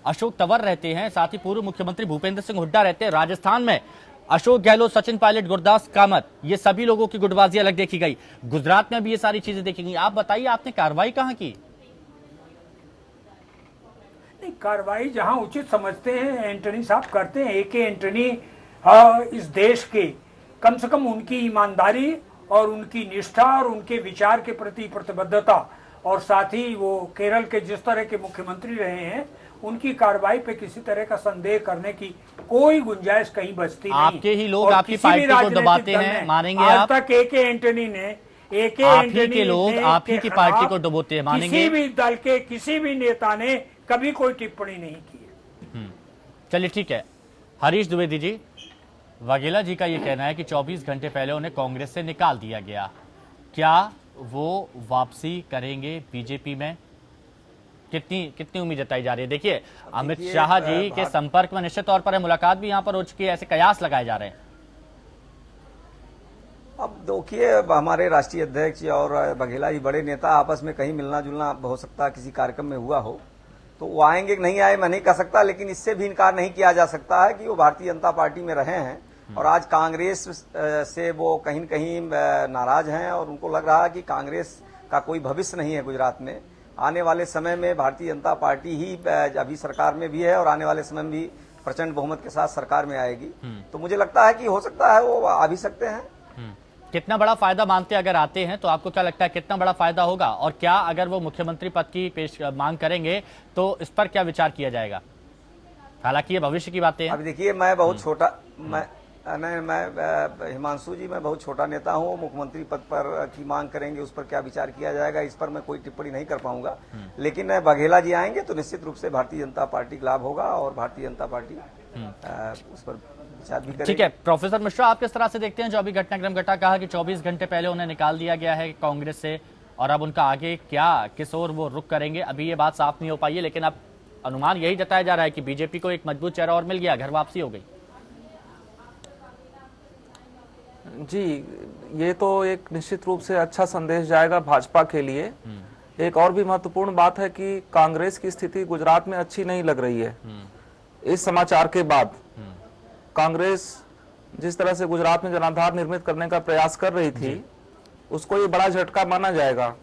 अशोक तंवर रहते हैं, साथ ही पूर्व मुख्यमंत्री भूपेंद्र सिंह हुड्डा रहते हैं। राजस्थान में अशोक गहलोत, सचिन पायलट, गुरदास कामत, ये सभी लोगों की गुटबाजी अलग देखी गई। गुजरात में भी ये सारी चीजें देखी गई। आप बताइए, आपने कार्रवाई कहां की? नहीं, कार्रवाई जहां उचित समझते हैं एंटनी साहब करते हैं। AK एंटनी इस देश के कम से कम उनकी ईमानदारी और उनकी निष्ठा और उनके विचार के प्रति प्रतिबद्धता, और साथ ही वो केरल के जिस तरह के मुख्यमंत्री रहे हैं उनकी कार्रवाई पे किसी तरह का संदेह करने की कोई गुंजाइश कहीं बचती नहीं। आपके ही लोग और आपकी किसी भी पार्टी को राजनीतिक दबाते दल हैं, ने मानेंगे आज आप? तक AK एंटनी ने आप ही के लोग आप ही की पार्टी को डुबोते हैं, मानेंगे? किसी भी दल के किसी भी नेता ने कभी कोई टिप्पणी नहीं की है। चलिए ठीक है। हरीश द्विवेदी जी, वाघेला जी का ये कहना है कि 24 घंटे पहले उन्हें कांग्रेस से निकाल दिया गया, क्या वो वापसी करेंगे बीजेपी में? कितनी उम्मीद जताई जा रही है? देखिए, अमित शाह जी के संपर्क में निश्चित तौर पर है, मुलाकात भी यहां पर हो चुकी है, ऐसे कयास लगाए जा रहे हैं। अब देखिए, हमारे राष्ट्रीय अध्यक्ष और बघेला जी बड़े नेता, आपस में कहीं मिलना जुलना हो सकता है, किसी कार्यक्रम में हुआ हो, तो वो आएंगे कि नहीं आए मैं नहीं कह सकता, लेकिन इससे भी इनकार नहीं किया जा सकता है कि वो भारतीय जनता पार्टी में रहे हैं और आज कांग्रेस से वो कहीं न कहीं नाराज हैं और उनको लग रहा है कि कांग्रेस का कोई भविष्य नहीं है गुजरात में। आने वाले समय में भारतीय जनता पार्टी ही अभी सरकार में भी है और आने वाले समय में भी प्रचंड बहुमत के साथ सरकार में आएगी। तो मुझे लगता है कि हो सकता है वो आ भी सकते हैं। कितना बड़ा फायदा मानते अगर आते हैं तो आपको क्या लगता है कितना बड़ा फायदा होगा, और क्या अगर वो मुख्यमंत्री पद की मांग करेंगे तो इस पर क्या विचार किया जाएगा? हालांकि ये भविष्य की बातें हैं। अभी देखिए, मैं बहुत छोटा मैं हिमांशु जी, मैं बहुत छोटा नेता हूँ। मुख्यमंत्री पद पर की मांग करेंगे, उस पर क्या विचार किया जाएगा, इस पर मैं कोई टिप्पणी नहीं कर पाऊंगा। लेकिन बघेला जी आएंगे तो निश्चित रूप से भारतीय जनता पार्टी का लाभ होगा और भारतीय जनता पार्टी उस पर विचार भी करेगी। ठीक है, प्रोफेसर मिश्रा, आप किस तरह से देखते हैं जो अभी घटनाक्रम घटा? कहा कि 24 घंटे पहले उन्हें निकाल दिया गया है कांग्रेस से, और अब उनका आगे क्या, किस ओर वो रुख करेंगे, अभी ये बात साफ नहीं हो पाई है, लेकिन अब अनुमान यही जताया जा रहा है कि बीजेपी को एक मजबूत चेहरा और मिल गया, घर वापसी हो गई। जी, ये तो एक निश्चित रूप से अच्छा संदेश जाएगा भाजपा के लिए। एक और भी महत्वपूर्ण बात है कि कांग्रेस की स्थिति गुजरात में अच्छी नहीं लग रही है। इस समाचार के बाद कांग्रेस जिस तरह से गुजरात में जनाधार निर्मित करने का प्रयास कर रही थी, उसको ये बड़ा झटका माना जाएगा,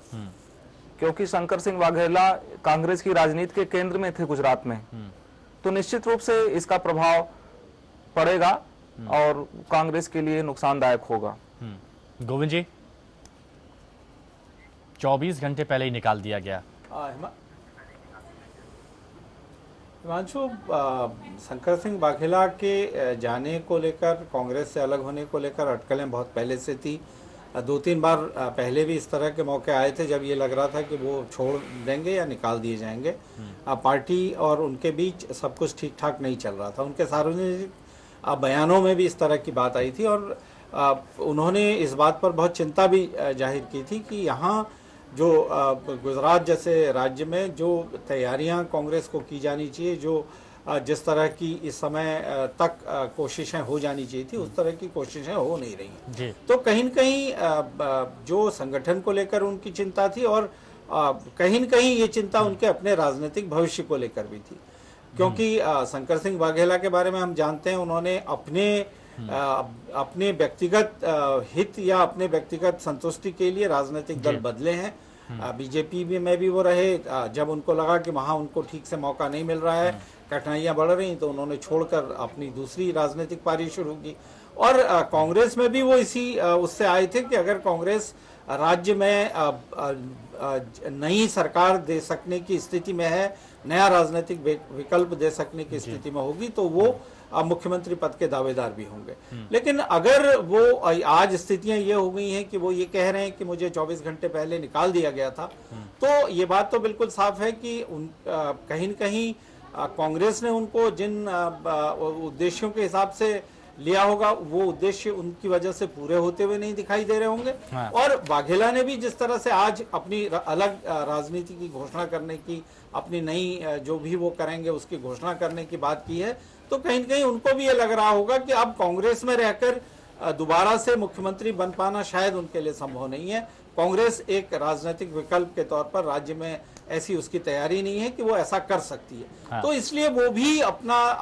क्योंकि शंकर सिंह वाघेला कांग्रेस की राजनीति के केंद्र में थे गुजरात में। तो निश्चित रूप से इसका प्रभाव पड़ेगा और कांग्रेस के लिए नुकसानदायक होगा। गोविंद जी, 24 घंटे पहले ही निकाल दिया गया। हिमांशु, शंकर सिंह वाघेला के जाने को लेकर, कांग्रेस से अलग होने को लेकर अटकलें बहुत पहले से थी। 2-3 बार पहले भी इस तरह के मौके आए थे जब ये लग रहा था कि वो छोड़ देंगे या निकाल दिए जाएंगे। पार्टी और उनके बीच सब कुछ ठीक ठाक नहीं चल रहा था। उनके सार्वजनिक बयानों में भी इस तरह की बात आई थी और उन्होंने इस बात पर बहुत चिंता भी जाहिर की थी कि यहाँ जो गुजरात जैसे राज्य में जो तैयारियां कांग्रेस को की जानी चाहिए, जो जिस तरह की इस समय तक कोशिशें हो जानी चाहिए थी, उस तरह की कोशिशें हो नहीं रही। तो कहीं न कहीं जो संगठन को लेकर उनकी चिंता थी और कहीं न कहीं ये चिंता उनके अपने राजनीतिक भविष्य को लेकर भी थी, क्योंकि शंकर सिंह वाघेला के बारे में हम जानते हैं, उन्होंने अपने व्यक्तिगत हित या अपने व्यक्तिगत संतुष्टि के लिए राजनीतिक दल बदले हैं। बीजेपी में भी वो रहे, जब उनको लगा कि वहां उनको ठीक से मौका नहीं मिल रहा है, कठिनाइयां बढ़ रही, तो उन्होंने छोड़कर अपनी दूसरी राजनीतिक पारी शुरू की। और कांग्रेस में भी वो इसी उससे आए थे कि अगर कांग्रेस राज्य में नई सरकार दे सकने की स्थिति में है, नया राजनीतिक विकल्प दे सकने की स्थिति में होगी, तो वो मुख्यमंत्री पद के दावेदार भी होंगे। लेकिन अगर वो आज स्थितियां ये हो गई हैं कि वो ये कह रहे हैं कि मुझे 24 घंटे पहले निकाल दिया गया था, तो ये बात तो बिल्कुल साफ है कि कहीं न कहीं कांग्रेस ने उनको जिन उद्देश्यों के हिसाब से लिया होगा, वो उद्देश्य उनकी वजह से पूरे होते हुए नहीं दिखाई दे रहे होंगे। और वाघेला ने भी जिस तरह से आज अपनी अलग राजनीति की घोषणा करने की, अपनी नई जो भी वो करेंगे उसकी घोषणा करने की बात की है, तो कहीं न कहीं उनको भी ये लग रहा होगा कि अब कांग्रेस में रहकर दोबारा से मुख्यमंत्री बन पाना शायद उनके लिए संभव नहीं है। कांग्रेस एक राजनीतिक विकल्प के तौर पर राज्य में ऐसी उसकी तैयारी नहीं है कि वो ऐसा कर सकती है। तो इसलिए वो भी अपना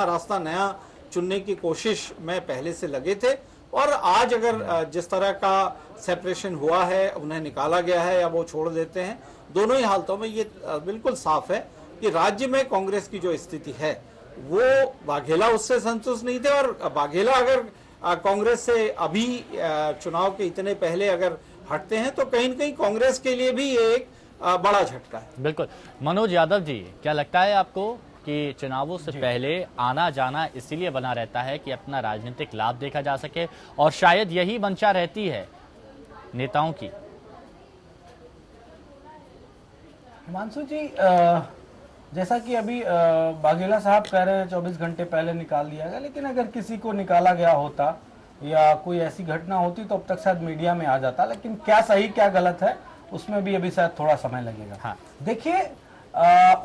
रास्ता नया चुनने की कोशिश में पहले से लगे थे। और आज अगर जिस तरह का सेपरेशन हुआ है, उन्हें निकाला गया है या वो छोड़ देते हैं, दोनों ही हालतों में ये बिल्कुल साफ है कि राज्य में कांग्रेस की जो स्थिति है, वो वाघेला उससे संतुष्ट नहीं थे। और वाघेला अगर कांग्रेस से अभी चुनाव के इतने पहले अगर हटते हैं, तो कहीं न कहीं कांग्रेस के लिए भी एक बड़ा झटका है। बिल्कुल। मनोज यादव जी, क्या लगता है आपको कि चुनावों से पहले आना जाना इसीलिए बना रहता है कि अपना राजनीतिक लाभ देखा जा सके, और शायद यही मंशा रहती है नेताओं की? हिमांशु जी, जैसा कि अभी बाघेला साहब कह रहे हैं 24 घंटे पहले निकाल दिया गया, लेकिन अगर किसी को निकाला गया होता या कोई ऐसी घटना होती तो अब तक शायद मीडिया में आ जाता, लेकिन क्या सही क्या गलत है उसमें भी अभी शायद थोड़ा समय लगेगा। हाँ। देखिए,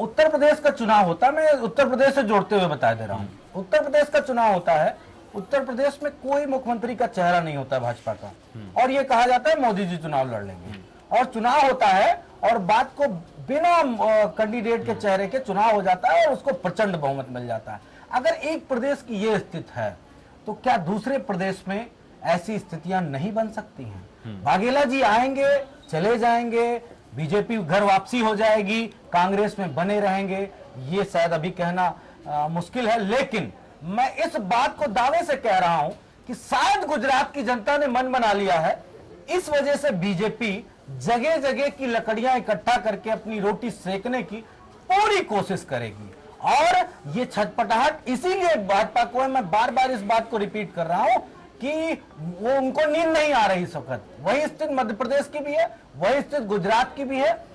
उत्तर प्रदेश का चुनाव होता है, मैं उत्तर प्रदेश से जोड़ते हुए बता दे रहा हूँ। उत्तर प्रदेश का चुनाव होता है, उत्तर प्रदेश में कोई मुख्यमंत्री का चेहरा नहीं होता भाजपा का, और ये कहा जाता है मोदी जी चुनाव लड़ लेंगे, और चुनाव होता है और बात को बिना कैंडिडेट के चेहरे के चुनाव हो जाता है और उसको प्रचंड बहुमत मिल जाता है। अगर एक प्रदेश की ये स्थिति है तो क्या दूसरे प्रदेश में ऐसी स्थितियां नहीं बन सकती हैं? वाघेला जी आएंगे, चले जाएंगे, बीजेपी घर वापसी हो जाएगी, कांग्रेस में बने रहेंगे, ये शायद अभी कहना मुश्किल है, लेकिन मैं इस बात को दावे से कह रहा हूं कि शायद गुजरात की जनता ने मन बना लिया है, इस वजह से बीजेपी जगह जगह की लकड़ियां इकट्ठा करके अपनी रोटी सेकने की पूरी कोशिश करेगी। और ये छटपटाहट इसीलिए भाजपा को है, मैं बार बार इस बात को रिपीट कर रहा हूं कि वो उनको नींद नहीं आ रही इस वक्त। वही स्थिति मध्य प्रदेश की भी है, वही स्थिति गुजरात की भी है।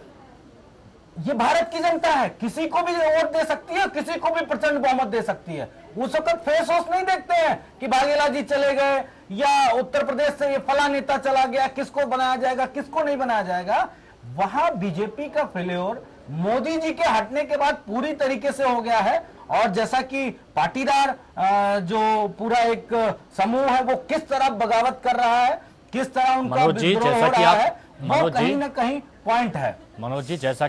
ये भारत की जनता है, किसी को भी वोट दे सकती है, किसी को भी प्रचंड बहुमत दे सकती है। उस वक्त फेस वोस नहीं देखते हैं कि बाघेला जी चले गए या उत्तर प्रदेश से ये फला नेता चला गया, किसको बनाया जाएगा किसको नहीं बनाया जाएगा। वहां बीजेपी का फेल्योर मोदी जी के हटने के बाद पूरी तरीके से हो गया है, और जैसा कि पाटीदार जो पूरा एक समूह है वो किस तरह बगावत कर रहा है, किस तरह उनका विद्रोह हो रहा है, वो कहीं ना कहीं पॉइंट है। मनोज जी, जैसा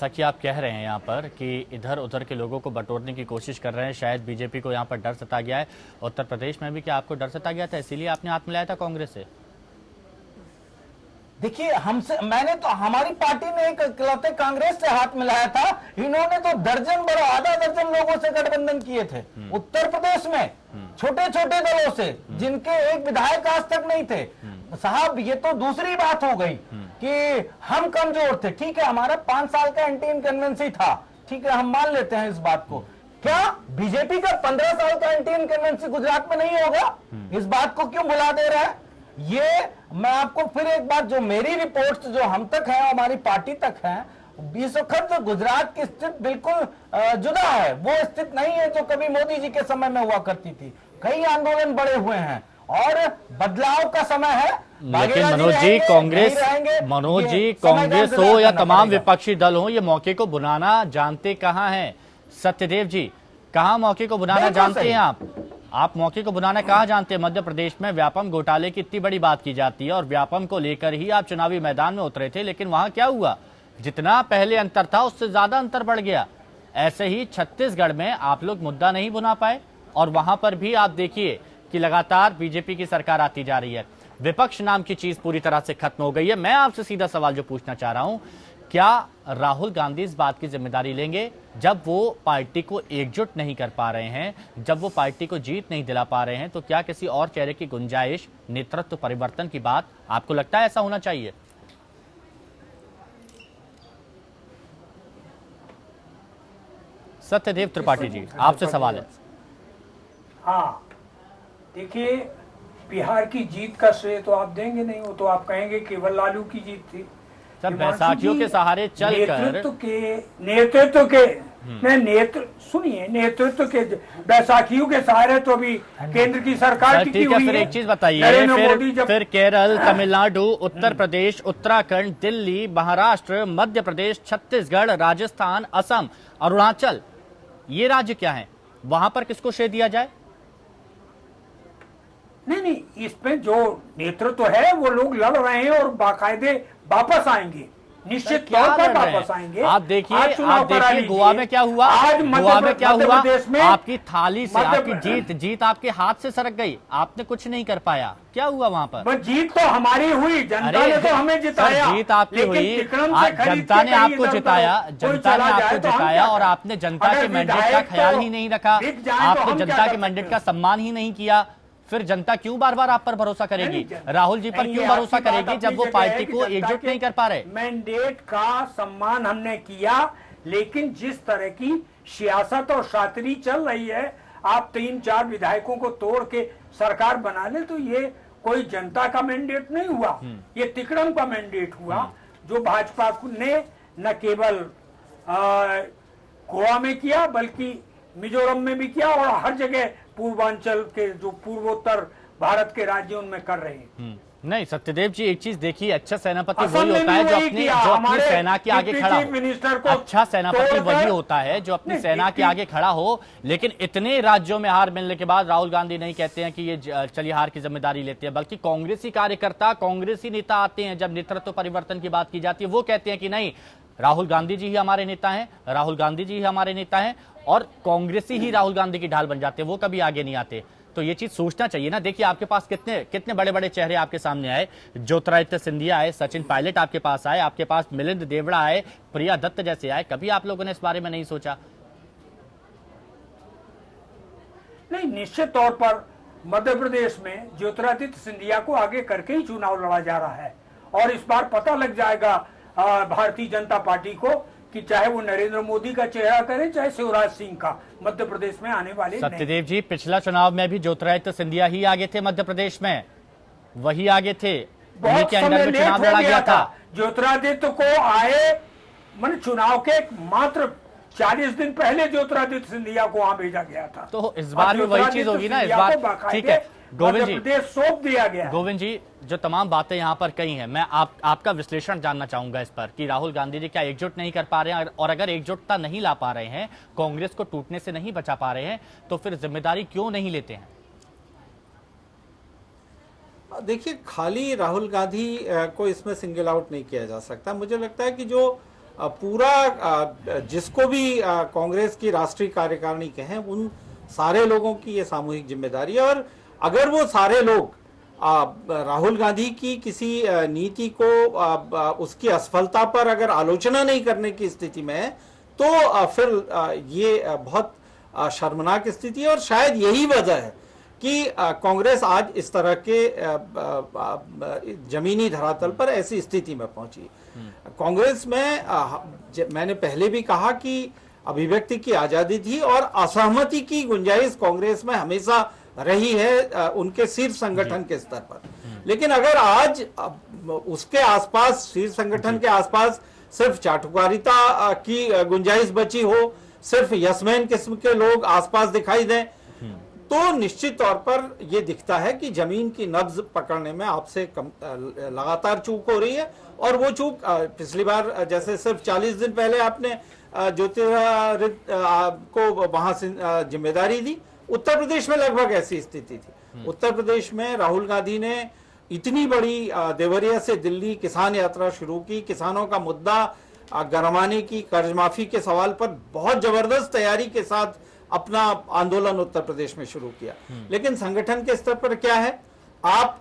कि आप कह रहे हैं यहाँ पर कि इधर उधर के लोगों को बटोरने की कोशिश कर रहे हैं, शायद बीजेपी को यहाँ पर डर सता गया है। उत्तर प्रदेश में भी क्या आपको डर सता गया था, इसीलिए आपने हाथ मिलाया था कांग्रेस से? देखिए, मैंने तो हमारी पार्टी ने एक इकलौते कांग्रेस से हाथ मिलाया था, इन्होंने तो दर्जन बड़ो आधा दर्जन लोगों से गठबंधन किए थे उत्तर प्रदेश में, छोटे छोटे दलों से जिनके एक विधायक आज तक नहीं थे। साहब, ये तो दूसरी बात हो गई कि हम कमजोर थे। ठीक है, हमारा 5 साल का एंटी इनकन्वेंसी था, ठीक है, हम मान लेते हैं इस बात को। क्या बीजेपी का 15 साल का एंटी इनकन्वेंसी गुजरात में नहीं होगा? इस बात को क्यों भुला दे रहा है? ये मैं आपको फिर एक बात, जो मेरी रिपोर्ट्स जो हम तक है, हमारी पार्टी तक है, इस वक्त गुजरात की स्थिति बिल्कुल जुदा है। वो स्थिति नहीं है जो कभी मोदी जी के समय में हुआ करती थी। कई आंदोलन बड़े हुए हैं और बदलाव का समय है। लेकिन मनोज जी, कांग्रेस हो या तमाम विपक्षी दल हो, ये मौके को बुलाना जानते कहाँ हैं? सत्यदेव जी, कहाँ मौके को बुलाना जानते हैं आप मौके को बुलाना कहाँ जानते हैं? मध्य प्रदेश में व्यापम घोटाले की इतनी बड़ी बात की जाती है और व्यापम को लेकर ही आप चुनावी मैदान में उतरे थे, लेकिन वहां क्या हुआ? जितना पहले अंतर था उससे ज्यादा अंतर बढ़ गया। ऐसे ही छत्तीसगढ़ में आप लोग मुद्दा नहीं बुना पाए और वहां पर भी आप देखिए कि लगातार बीजेपी की सरकार आती जा रही है। विपक्ष नाम की चीज पूरी तरह से खत्म हो गई है। मैं आपसे सीधा सवाल जो पूछना चाह रहा हूं, क्या राहुल गांधी इस बात की जिम्मेदारी लेंगे जब वो पार्टी को एकजुट नहीं कर पा रहे हैं, जब वो पार्टी को जीत नहीं दिला पा रहे हैं, तो क्या किसी और चेहरे की गुंजाइश, नेतृत्व परिवर्तन की बात आपको लगता है ऐसा होना चाहिए? सत्यदेव त्रिपाठी जी, आपसे सवाल है। हाँ, देखिए, बिहार की जीत का श्रेय तो आप देंगे नहीं, वो तो आप कहेंगे केवल लालू की जीत थी। सब बैसाखियों के सहारे चलकर नेतृत्व के बैसाखियों के सहारे तो भी केंद्र की सरकार टिकी हुई है। फिर एक चीज बताइए, फिर केरल, तमिलनाडु, उत्तर प्रदेश, उत्तराखंड, दिल्ली, महाराष्ट्र, मध्य प्रदेश, छत्तीसगढ़, राजस्थान, असम, अरुणाचल, ये राज्य क्या हैं? वहां पर किसको श्रेय दिया जाए? नहीं, इसमें जो नेतृत्व है वो लोग लड़ रहे हैं और बाकायदे वापस आएंगे, निश्चित तौर पर वापस आएंगे। आप देखिए गोवा में क्या हुआ, आपकी थाली से आपकी जीत आपके हाथ से सरक गई, आपने कुछ नहीं कर पाया। क्या हुआ वहां पर? जीत तो हमारी हुई, जनता ने तो हमें जिताया। जीत आपकी हुई, जनता ने आपको जिताया, और आपने जनता के मैंडेट का ख्याल ही नहीं रखा, आपने जनता के मैंडेट का सम्मान ही नहीं किया। फिर जनता क्यों बार बार आप पर भरोसा करेगी? राहुल जी पर नहीं, क्यों ये भरोसा आपकी बात करेगी जब वो अपनी जगह है पार्टी कि को जनता एकजुट के नहीं कर पा रहे? मैंडेट का सम्मान हमने किया, लेकिन जिस तरह की सियासत और शातिरी चल रही है, आप 3-4 विधायकों को तोड़ के सरकार बना ले, तो ये कोई जनता का मैंडेट नहीं हुआ, ये तिकड़म का मैंडेट हुआ, जो भाजपा ने न केवल गोवा में किया बल्कि मिजोरम में भी किया और हर जगह पूर्वांचल के जो पूर्वोत्तर भारत के राज्यों में कर रहे हैं। नहीं सत्यदेव जी, एक चीज देखिए, अच्छा सेनापति असम वही में होता भी है जो वही अपनी किया, जो अपनी हमारे सेना के आगे डिप्टी खड़ा चीफ मिनिस्टर हो। को अच्छा सेनापति तोड़कर- वही होता है जो अपनी नहीं, सेना के आगे खड़ा हो। लेकिन इतने राज्यों में हार मिलने के बाद राहुल गांधी नहीं कहते हैं कि ये चलिए हार की जिम्मेदारी लेते हैं, बल्कि कांग्रेसी कार्यकर्ता, कांग्रेसी नेता आते हैं जब नेतृत्व परिवर्तन की बात की जाती है, वो कहते हैं कि नहीं, राहुल गांधी जी ही हमारे नेता हैं, राहुल गांधी जी ही हमारे नेता हैं, और कांग्रेसी ही राहुल गांधी की ढाल बन जाते हैं, वो कभी आगे नहीं आते। तो ये चीज सोचना चाहिए ना। देखिए आपके पास कितने कितने बड़े बड़े चेहरे आपके सामने आए, ज्योतिरादित्य सिंधिया आए, सचिन पायलट आपके पास आए, आपके पास मिलिंद देवड़ा आए, प्रिया दत्त जैसे आए, कभी आप लोगों ने इस बारे में नहीं सोचा? नहीं, निश्चित तौर पर मध्य प्रदेश में ज्योतिरादित्य सिंधिया को आगे करके ही चुनाव लड़ा जा रहा है, और इस बार पता लग जाएगा भारतीय जनता पार्टी को कि चाहे वो नरेंद्र मोदी का चेहरा करे, चाहे शिवराज सिंह का, मध्य प्रदेश में आने वाले सत्यदेव जी, पिछला चुनाव में भी ज्योतिरादित्य सिंधिया ही आगे थे मध्य प्रदेश में, वही आगे थे, उन्हीं बहुत के अंडर समय में लेट चुनाव हो लड़ा गया गया था। ज्योतिरादित्य को आए चुनाव के मात्र 40 दिन पहले ज्योतिरादित्य सिंधिया को वहां भेजा गया था। तो इस बार भी वही चीज होगी ना, इस बार ठीक है। गोविंद जी, प्रदेश सौंप दिया गया। गोविंद जी, जो तमाम बातें यहाँ पर कही हैं, मैं आपका विश्लेषण जानना चाहूंगा इस पर कि राहुल गांधी जी क्या एकजुट नहीं कर पा रहे हैं, और अगर एकजुटता नहीं ला पा रहे हैं, कांग्रेस को टूटने से नहीं बचा पा रहे हैं, तो फिर जिम्मेदारी क्यों नहीं लेते हैं? देखिए, खाली राहुल गांधी को इसमें सिंगल आउट नहीं किया जा सकता। मुझे लगता है कि जो पूरा जिसको भी कांग्रेस की राष्ट्रीय कार्यकारिणी कहें, उन सारे लोगों की ये सामूहिक जिम्मेदारी है। और अगर वो सारे लोग राहुल गांधी की किसी नीति को उसकी असफलता पर अगर आलोचना नहीं करने की स्थिति में है, तो फिर ये बहुत शर्मनाक स्थिति है। और शायद यही वजह है कि कांग्रेस आज इस तरह के जमीनी धरातल पर ऐसी स्थिति में पहुंची। कांग्रेस में मैंने पहले भी कहा कि अभिव्यक्ति की आजादी थी और असहमति की गुंजाइश कांग्रेस में हमेशा रही है उनके शीर्ष संगठन के स्तर पर। लेकिन अगर आज उसके आसपास, शीर्ष संगठन के आसपास सिर्फ चाटुकारिता की गुंजाइश बची हो, सिर्फ यसमैन किस्म के लोग आसपास दिखाई दें, तो निश्चित तौर पर यह दिखता है कि जमीन की नब्ज पकड़ने में आपसे लगातार चूक हो रही है। और वो चूक पिछली बार जैसे सिर्फ 40 दिन पहले आपने ज्योतिरादित्य को वहां से जिम्मेदारी दी, उत्तर प्रदेश में लगभग ऐसी स्थिति थी। उत्तर प्रदेश में राहुल गांधी ने इतनी बड़ी देवरिया से दिल्ली किसान यात्रा शुरू की, किसानों का मुद्दा गरमाने की, कर्ज माफी के सवाल पर बहुत जबरदस्त तैयारी के साथ अपना आंदोलन उत्तर प्रदेश में शुरू किया। लेकिन संगठन के स्तर पर क्या है, आप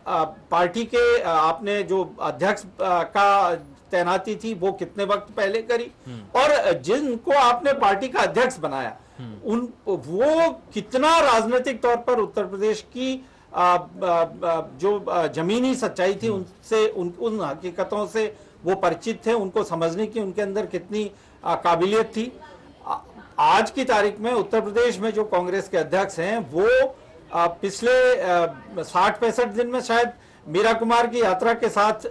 पार्टी के आपने जो अध्यक्ष का तैनाती थी वो कितने वक्त पहले करी, और जिनको आपने पार्टी का अध्यक्ष बनाया वो कितना राजनीतिक तौर पर उत्तर प्रदेश की जो जमीनी सच्चाई थी उनसे उन हकीकतों से वो परिचित थे, उनको समझने की उनके अंदर कितनी काबिलियत थी। आज की तारीख में उत्तर प्रदेश में जो कांग्रेस के अध्यक्ष हैं वो पिछले 60-65 दिन में शायद मीरा कुमार की यात्रा के साथ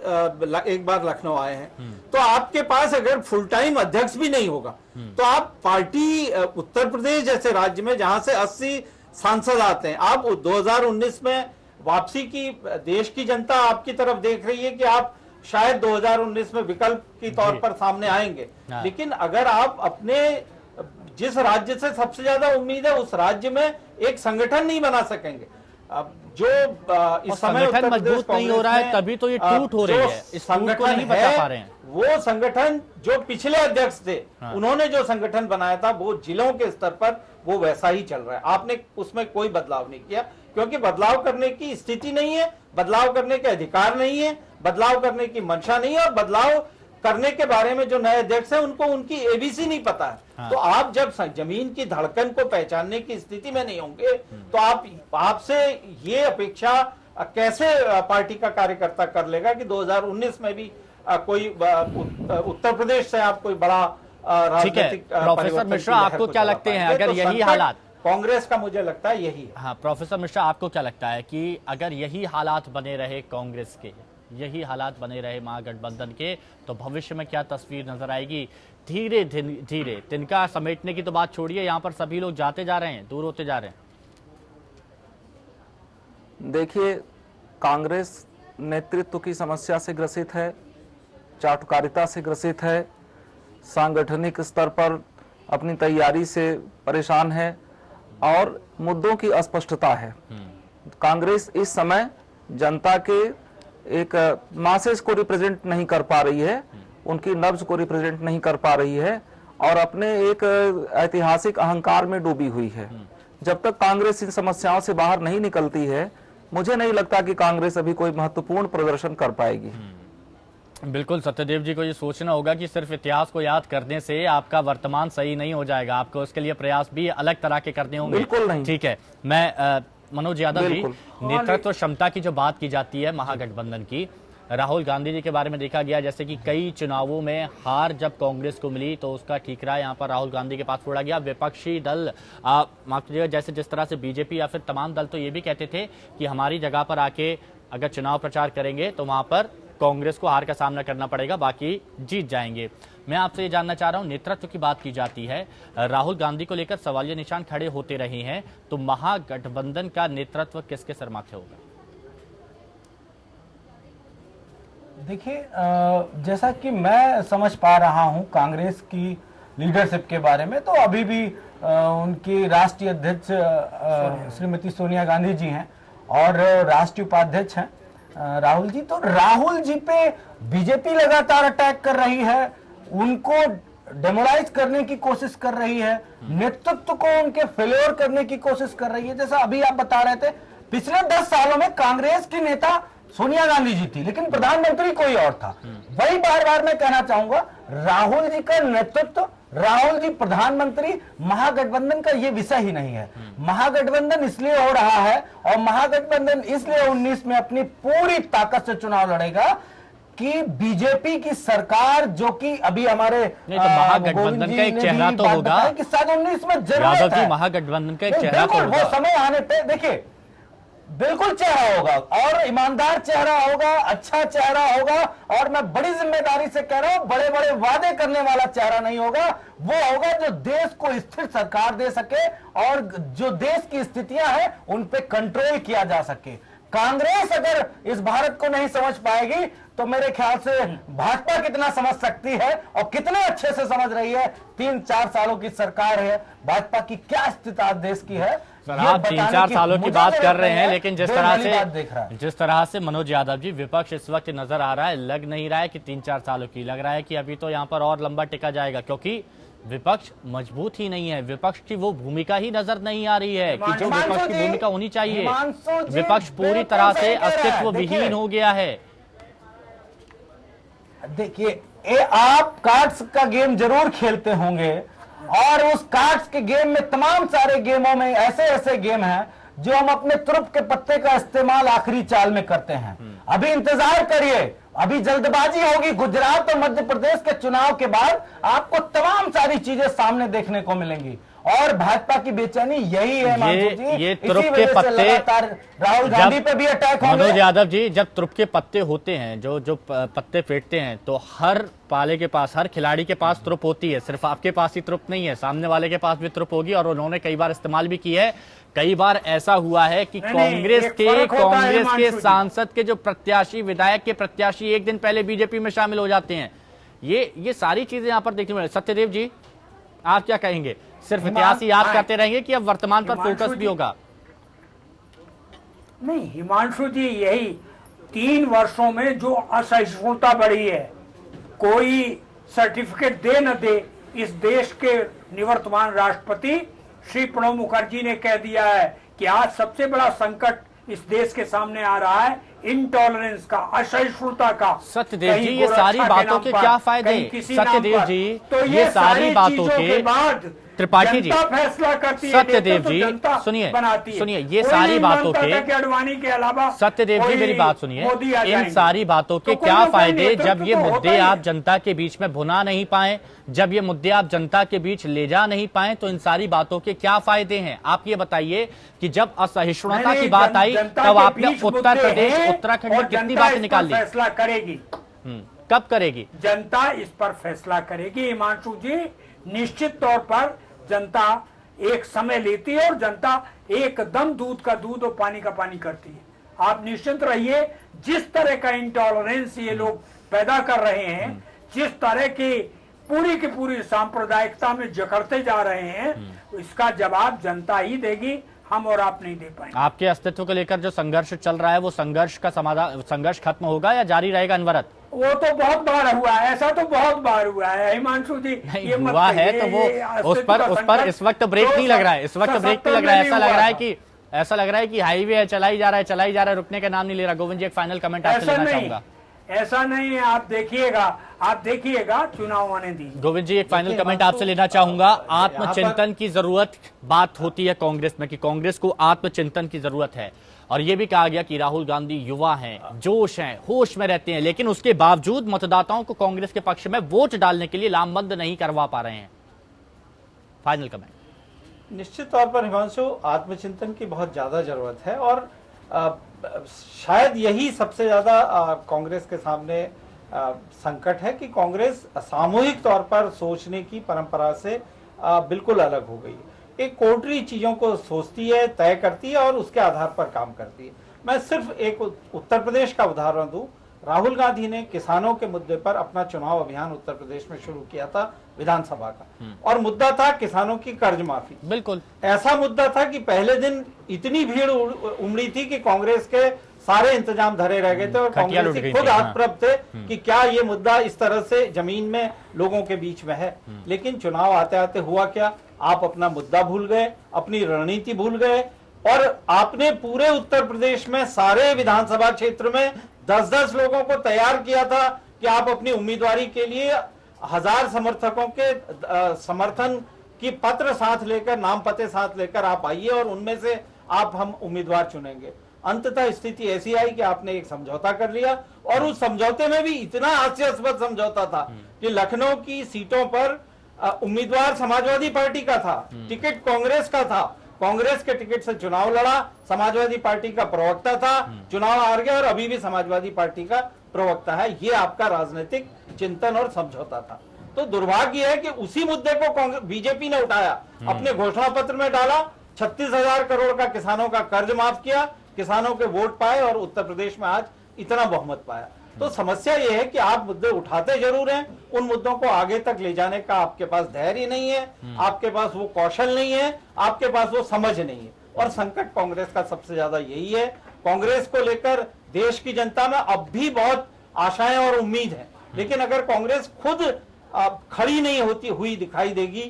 एक बार लखनऊ आए हैं। तो आपके पास अगर फुल टाइम अध्यक्ष भी नहीं होगा तो आप पार्टी उत्तर प्रदेश जैसे राज्य में जहां से 80 सांसद आते हैं, आप 2019 में वापसी की देश की जनता आपकी तरफ देख रही है कि आप शायद 2019 में विकल्प के तौर पर सामने आएंगे। लेकिन अगर आप अपने जिस राज्य से सबसे ज्यादा उम्मीद है उस राज्य में एक संगठन नहीं बना सकेंगे, अब जो इस समय संगठन मजबूत नहीं हो रहा है, तभी तो ये टूट हो रही है, इस टूट को नहीं बचा पा रहे हैं। वो संगठन जो पिछले अध्यक्ष थे उन्होंने जो संगठन बनाया था वो जिलों के स्तर पर वो वैसा ही चल रहा है। आपने उसमें कोई बदलाव नहीं किया, क्योंकि बदलाव करने की स्थिति नहीं है, बदलाव करने के अधिकार नहीं है, बदलाव करने की मंशा नहीं है, और बदलाव करने के बारे में जो नए अध्यक्ष हैं उनको उनकी एबीसी नहीं पता है। तो आप जब जमीन की धड़कन को पहचानने की स्थिति में नहीं होंगे तो आपसे ये अपेक्षा कैसे पार्टी का कार्यकर्ता कर लेगा कि 2019 में भी कोई उत्तर प्रदेश से आप कोई बड़ा राजनीतिक प्रोफेसर मिश्रा, आपको क्या लगते हैं अगर यही हालात कांग्रेस का, मुझे लगता है यही है। हाँ प्रोफेसर मिश्रा, आपको क्या लगता है कि अगर यही हालात बने रहे कांग्रेस के, यही हालात बने रहे महागठबंधन के, तो भविष्य में क्या तस्वीर नजर आएगी? धीरे धीरे तिनका समेटने की तो बात छोड़िए, यहाँ पर सभी लोग जाते जा रहे हैं, दूर होते जा रहे हैं। देखिए, कांग्रेस नेतृत्व की समस्या से ग्रसित है, चाटुकारिता से ग्रसित है, सांगठनिक स्तर पर अपनी तैयारी से परेशान है और मुद्दों की अस्पष्टता है। कांग्रेस इस समय जनता के एक मासेस को रिप्रेजेंट नहीं कर पा रही है, उनकी नब्ज को रिप्रेजेंट नहीं कर पा रही है और अपने एक ऐतिहासिक अहंकार में डूबी हुई है। जब तक कांग्रेस इन समस्याओं से बाहर नहीं निकलती है, मुझे नहीं लगता कि कांग्रेस अभी कोई महत्वपूर्ण प्रदर्शन कर पाएगी। बिल्कुल, सत्यदेव जी को ये सोचना होगा कि सिर्फ इतिहास को याद करने से आपका वर्तमान सही नहीं हो जाएगा, आपको उसके लिए प्रयास भी अलग तरह के करने होंगे। बिल्कुल नहीं। ठीक है, मैं मनोज यादव जी, नेतृत्व क्षमता की जो बात की जाती है महागठबंधन की, राहुल गांधी जी के बारे में देखा गया जैसे कि कई चुनावों में हार जब कांग्रेस को मिली तो उसका ठीकरा यहाँ पर राहुल गांधी के पास छोड़ा गया। विपक्षी दल माफ कीजिएगा, जैसे जिस तरह से बीजेपी या फिर तमाम दल तो ये भी कहते थे कि हमारी जगह पर आके अगर चुनाव प्रचार करेंगे तो वहां पर कांग्रेस को हार का सामना करना पड़ेगा, बाकी जीत जाएंगे। मैं आपसे ये जानना चाह रहा हूं, नेतृत्व की बात की जाती है, राहुल गांधी को लेकर सवालिया निशान खड़े होते रहे हैं, तो महागठबंधन का नेतृत्व किसके सर माथे होगा? देखिए, जैसा कि मैं समझ पा रहा हूं कांग्रेस की लीडरशिप के बारे में, तो अभी भी उनकी राष्ट्रीय अध्यक्ष श्रीमती सोनिया गांधी जी हैं और राष्ट्रीय उपाध्यक्ष हैं राहुल जी। तो राहुल जी पे बीजेपी लगातार अटैक कर रही है, उनको डेमोलाइज करने की कोशिश कर रही है, नेतृत्व को उनके फेल्योर करने की कोशिश कर रही है। जैसा अभी आप बता रहे थे, पिछले 10 सालों में कांग्रेस की नेता सोनिया गांधी जी थी, लेकिन प्रधानमंत्री कोई और था। वही बार बार मैं कहना चाहूंगा, राहुल जी का नेतृत्व, राहुल जी प्रधानमंत्री, महागठबंधन का ये विषय ही नहीं है। महागठबंधन इसलिए हो रहा है और महागठबंधन इसलिए 19 में अपनी पूरी ताकत से चुनाव लड़ेगा कि बीजेपी की सरकार, जो कि अभी हमारे महागठबंधन का एक चेहरा तो होगा कि शायद 19 में जरूरत है, महागठबंधन का एक चेहरा तो होगा। वो समय आने पे देखिए बिल्कुल चेहरा होगा और ईमानदार चेहरा होगा, अच्छा चेहरा होगा, और मैं बड़ी जिम्मेदारी से कह रहा हूं, बड़े बड़े वादे करने वाला चेहरा नहीं होगा। वो होगा जो देश को स्थिर सरकार दे सके और जो देश की स्थितियां हैं उन पे कंट्रोल किया जा सके। कांग्रेस अगर इस भारत को नहीं समझ पाएगी तो मेरे ख्याल से भाजपा कितना समझ सकती है और कितने अच्छे से समझ रही है। 3-4 सालों की सरकार है, भाजपा की क्या स्थिति आज देश की है। सर, आप 3-4 सालों की बात कर रहे हैं, लेकिन जिस तरह से मनोज यादव जी विपक्ष इस वक्त नजर आ रहा है, लग नहीं रहा है कि 3-4 सालों की, लग रहा है कि अभी तो यहाँ पर और लंबा टिका जाएगा, क्योंकि विपक्ष मजबूत ही नहीं है, विपक्ष की वो भूमिका ही नजर नहीं आ रही है कि जो विपक्ष की भूमिका होनी चाहिए। विपक्ष पूरी तरह से अस्तित्व विहीन हो गया है। देखिए, आप कार्ड्स का गेम जरूर खेलते होंगे और उस कार्ड्स के गेम में तमाम सारे गेमों में ऐसे ऐसे गेम हैं जो हम अपने तुरुप के पत्ते का इस्तेमाल आखिरी चाल में करते हैं। अभी इंतजार करिए, अभी जल्दबाजी होगी। गुजरात और मध्य प्रदेश के चुनाव के बाद आपको तमाम सारी चीजें सामने देखने को मिलेंगी और भाजपा की बेचैनी यही है। ये तुरुप के पत्ते राहुल गांधी पे भी अटैक होंगे। मनोज यादव जी, जब तुरुप के पत्ते होते हैं, जो पत्ते फेंकते हैं, तो हर पाले के पास, हर खिलाड़ी के पास तुरुप होती है। सिर्फ आपके पास ही तुरुप नहीं है, सामने वाले के पास भी तुरुप होगी और उन्होंने कई बार इस्तेमाल भी की है। कई बार ऐसा हुआ है कि कांग्रेस के सांसद के जो प्रत्याशी, विधायक के प्रत्याशी एक दिन पहले बीजेपी में शामिल हो जाते हैं। ये सारी चीजें यहाँ पर देखने में। सत्यदेव जी, आप क्या कहेंगे? सिर्फ इतिहास ही याद करते रहेंगे कि अब वर्तमान पर फोकस भी होगा? नहीं हिमांशु जी, यही 3 वर्षों में जो असहिष्णुता बढ़ी है, कोई सर्टिफिकेट दे न दे, इस देश के निवर्तमान राष्ट्रपति श्री प्रणब मुखर्जी ने कह दिया है कि आज सबसे बड़ा संकट इस देश के सामने आ रहा है इंटॉलरेंस का, असहिष्णुता का। सत्यदेव जी, कहीं ये सारी गोरक्षा बातों नाम के पर, क्या फायदे? कहीं किसी नाम सत्यदेव पर। जी, तो ये सारी बातों चीजों के बाद त्रिपाठी जी, जनता फैसला करती है, सत्यदेव तो जी, जनता सुनिए, बनाती है। सुनिए, ये कोई सारी नहीं बातों मानता के था कि अडवाणी के अलावा सत्यदेव जी कोई मेरी बात सुनिए, मोदी आ इन जाएंगे। सारी बातों के तो कोई क्या ना कोई फायदे नेतृत्व जब ये तो होता मुद्दे ही है। आप जनता के बीच में भुना नहीं पाए, जब ये मुद्दे आप जनता के बीच ले जा नहीं पाए, तो इन सारी बातों के क्या फायदे हैं? आप ये बताइए कि जब असहिष्णुता की बात आई तब आपने उत्तर प्रदेश, उत्तराखंड में कितनी बातें निकाल ली? फैसला करेगी, कब करेगी जनता इस पर फैसला करेगी हिमांशु जी। निश्चित तौर पर जनता एक समय लेती है और जनता एकदम दूध का दूध और पानी का पानी करती है। आप निश्चिंत रहिए, जिस तरह का इंटॉलरेंस ये लोग पैदा कर रहे हैं, जिस तरह की पूरी सांप्रदायिकता में जकड़ते जा रहे हैं, इसका जवाब जनता ही देगी, हम और आप नहीं दे पाएंगे। आपके अस्तित्व को लेकर जो संघर्ष चल रहा है, वो संघर्ष का समाधान, संघर्ष खत्म होगा या जारी रहेगा अनवरत? वो तो बहुत बार हुआ है, ऐसा तो बहुत बार हुआ है हिमांशु जी। नहीं हुआ है तो वो उस पर इस वक्त ब्रेक नहीं लग रहा है, इस वक्त ब्रेक नहीं लग रहा है। ऐसा लग रहा है कि हाईवे है, चला ही जा रहा है, रुकने का नाम नहीं ले रहा। गोविंद जी, एक फाइनल कमेंट आपसे लेना चाहूंगा। ऐसा नहीं है, आप देखिएगा चुनाव आने दीजिए। गोविंद जी, एक फाइनल कमेंट आपसे लेना चाहूंगा। आत्मचिंतन की जरूरत बात होती है कांग्रेस में कि कांग्रेस को आत्मचिंतन की जरूरत है, और यह भी कहा गया कि राहुल गांधी युवा हैं, जोश हैं, होश में रहते हैं, लेकिन उसके बावजूद मतदाताओं को कांग्रेस के पक्ष में वोट डालने के लिए लामबंद नहीं करवा पा रहे हैं। Final comment. निश्चित तौर पर हिमांशु, आत्मचिंतन की बहुत ज्यादा जरूरत है और शायद यही सबसे ज्यादा कांग्रेस के सामने संकट है कि कांग्रेस सामूहिक तौर पर सोचने की परंपरा से बिल्कुल अलग हो गई है। एक कोटरी चीजों को सोचती है, तय करती है और उसके आधार पर काम करती है। मैं सिर्फ एक उत्तर प्रदेश का उदाहरण दूं। राहुल गांधी ने किसानों के मुद्दे पर अपना चुनाव अभियान उत्तर प्रदेश में शुरू किया था, विधानसभा का, और मुद्दा था किसानों की कर्ज माफी। बिल्कुल ऐसा मुद्दा था कि पहले दिन इतनी भीड़ उमड़ी थी कि कांग्रेस के सारे इंतजाम धरे रह गए थे और कांग्रेस खुद आत्मप्रभ थे कि क्या ये मुद्दा इस तरह से जमीन में लोगों के बीच में है। लेकिन चुनाव आते आते हुआ क्या, आप अपना मुद्दा भूल गए, अपनी रणनीति भूल गए, और आपने पूरे उत्तर प्रदेश में सारे विधानसभा क्षेत्र में 10-10 लोगों को तैयार किया था कि आप अपनी उम्मीदवारी के लिए 1000 समर्थकों के समर्थन की पत्र साथ लेकर, नाम पते साथ लेकर आप आइए और उनमें से आप हम उम्मीदवार चुनेंगे। अंततः स्थिति ऐसी आई कि आपने एक समझौता कर लिया, और उस समझौते में भी इतना हास्यास्पद समझौता था कि लखनऊ की सीटों पर उम्मीदवार समाजवादी पार्टी का था, टिकट कांग्रेस का था, कांग्रेस के टिकट से चुनाव लड़ा, समाजवादी पार्टी का प्रवक्ता था, चुनाव हार गया और अभी भी समाजवादी पार्टी का प्रवक्ता है। ये आपका राजनीतिक चिंतन और समझौता था। तो दुर्भाग्य है कि उसी मुद्दे को बीजेपी ने उठाया, अपने घोषणा पत्र में डाला, 36,000 करोड़ का किसानों का कर्ज माफ किया, किसानों के वोट पाए और उत्तर प्रदेश में आज इतना बहुमत पाया। तो समस्या यह है कि आप मुद्दे उठाते जरूर हैं, उन मुद्दों को आगे तक ले जाने का आपके पास धैर्य नहीं है, आपके पास वो कौशल नहीं है, आपके पास वो समझ नहीं है। और संकट कांग्रेस का सबसे ज्यादा यही है। कांग्रेस को लेकर देश की जनता में अब भी बहुत आशाएं और उम्मीद है, लेकिन अगर कांग्रेस खुद खड़ी नहीं होती हुई दिखाई देगी,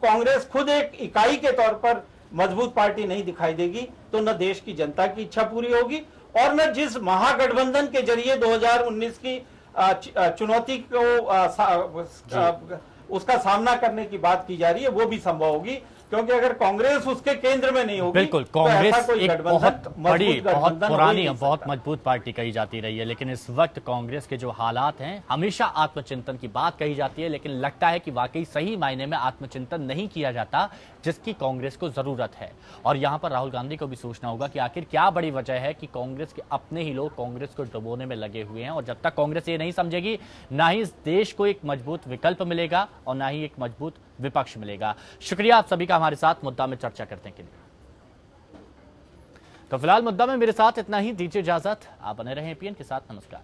कांग्रेस खुद एक इकाई के तौर पर मजबूत पार्टी नहीं दिखाई देगी, तो न देश की जनता की इच्छा पूरी होगी और न जिस महागठबंधन के जरिए 2019 की चुनौती को उसका सामना करने की बात की जा रही है, वो भी संभव होगी। क्योंकि अगर कांग्रेस उसके केंद्र में नहीं होगी, बिल्कुल, कांग्रेस एक बहुत बड़ी, बहुत पुरानी, बहुत मजबूत पार्टी कही जाती रही है, लेकिन इस वक्त कांग्रेस के जो हालात हैं, हमेशा आत्मचिंतन की बात कही जाती है, लेकिन लगता है कि वाकई सही मायने में आत्मचिंतन नहीं किया जाता जिसकी कांग्रेस को जरूरत है। और यहां पर राहुल गांधी को भी सोचना होगा कि आखिर क्या बड़ी वजह है कि कांग्रेस के अपने ही लोग कांग्रेस को डुबोने में लगे हुए हैं, और जब तक कांग्रेस ये नहीं समझेगी, ना ही इस देश को एक मजबूत विकल्प मिलेगा और ना ही एक मजबूत विपक्ष मिलेगा। शुक्रिया आप सभी का हमारे साथ मुद्दा में चर्चा करने के लिए। तो फिलहाल मुद्दा में मेरे साथ इतना ही, दीजिए इजाजत, आप बने रहें एपीएन के साथ। नमस्कार।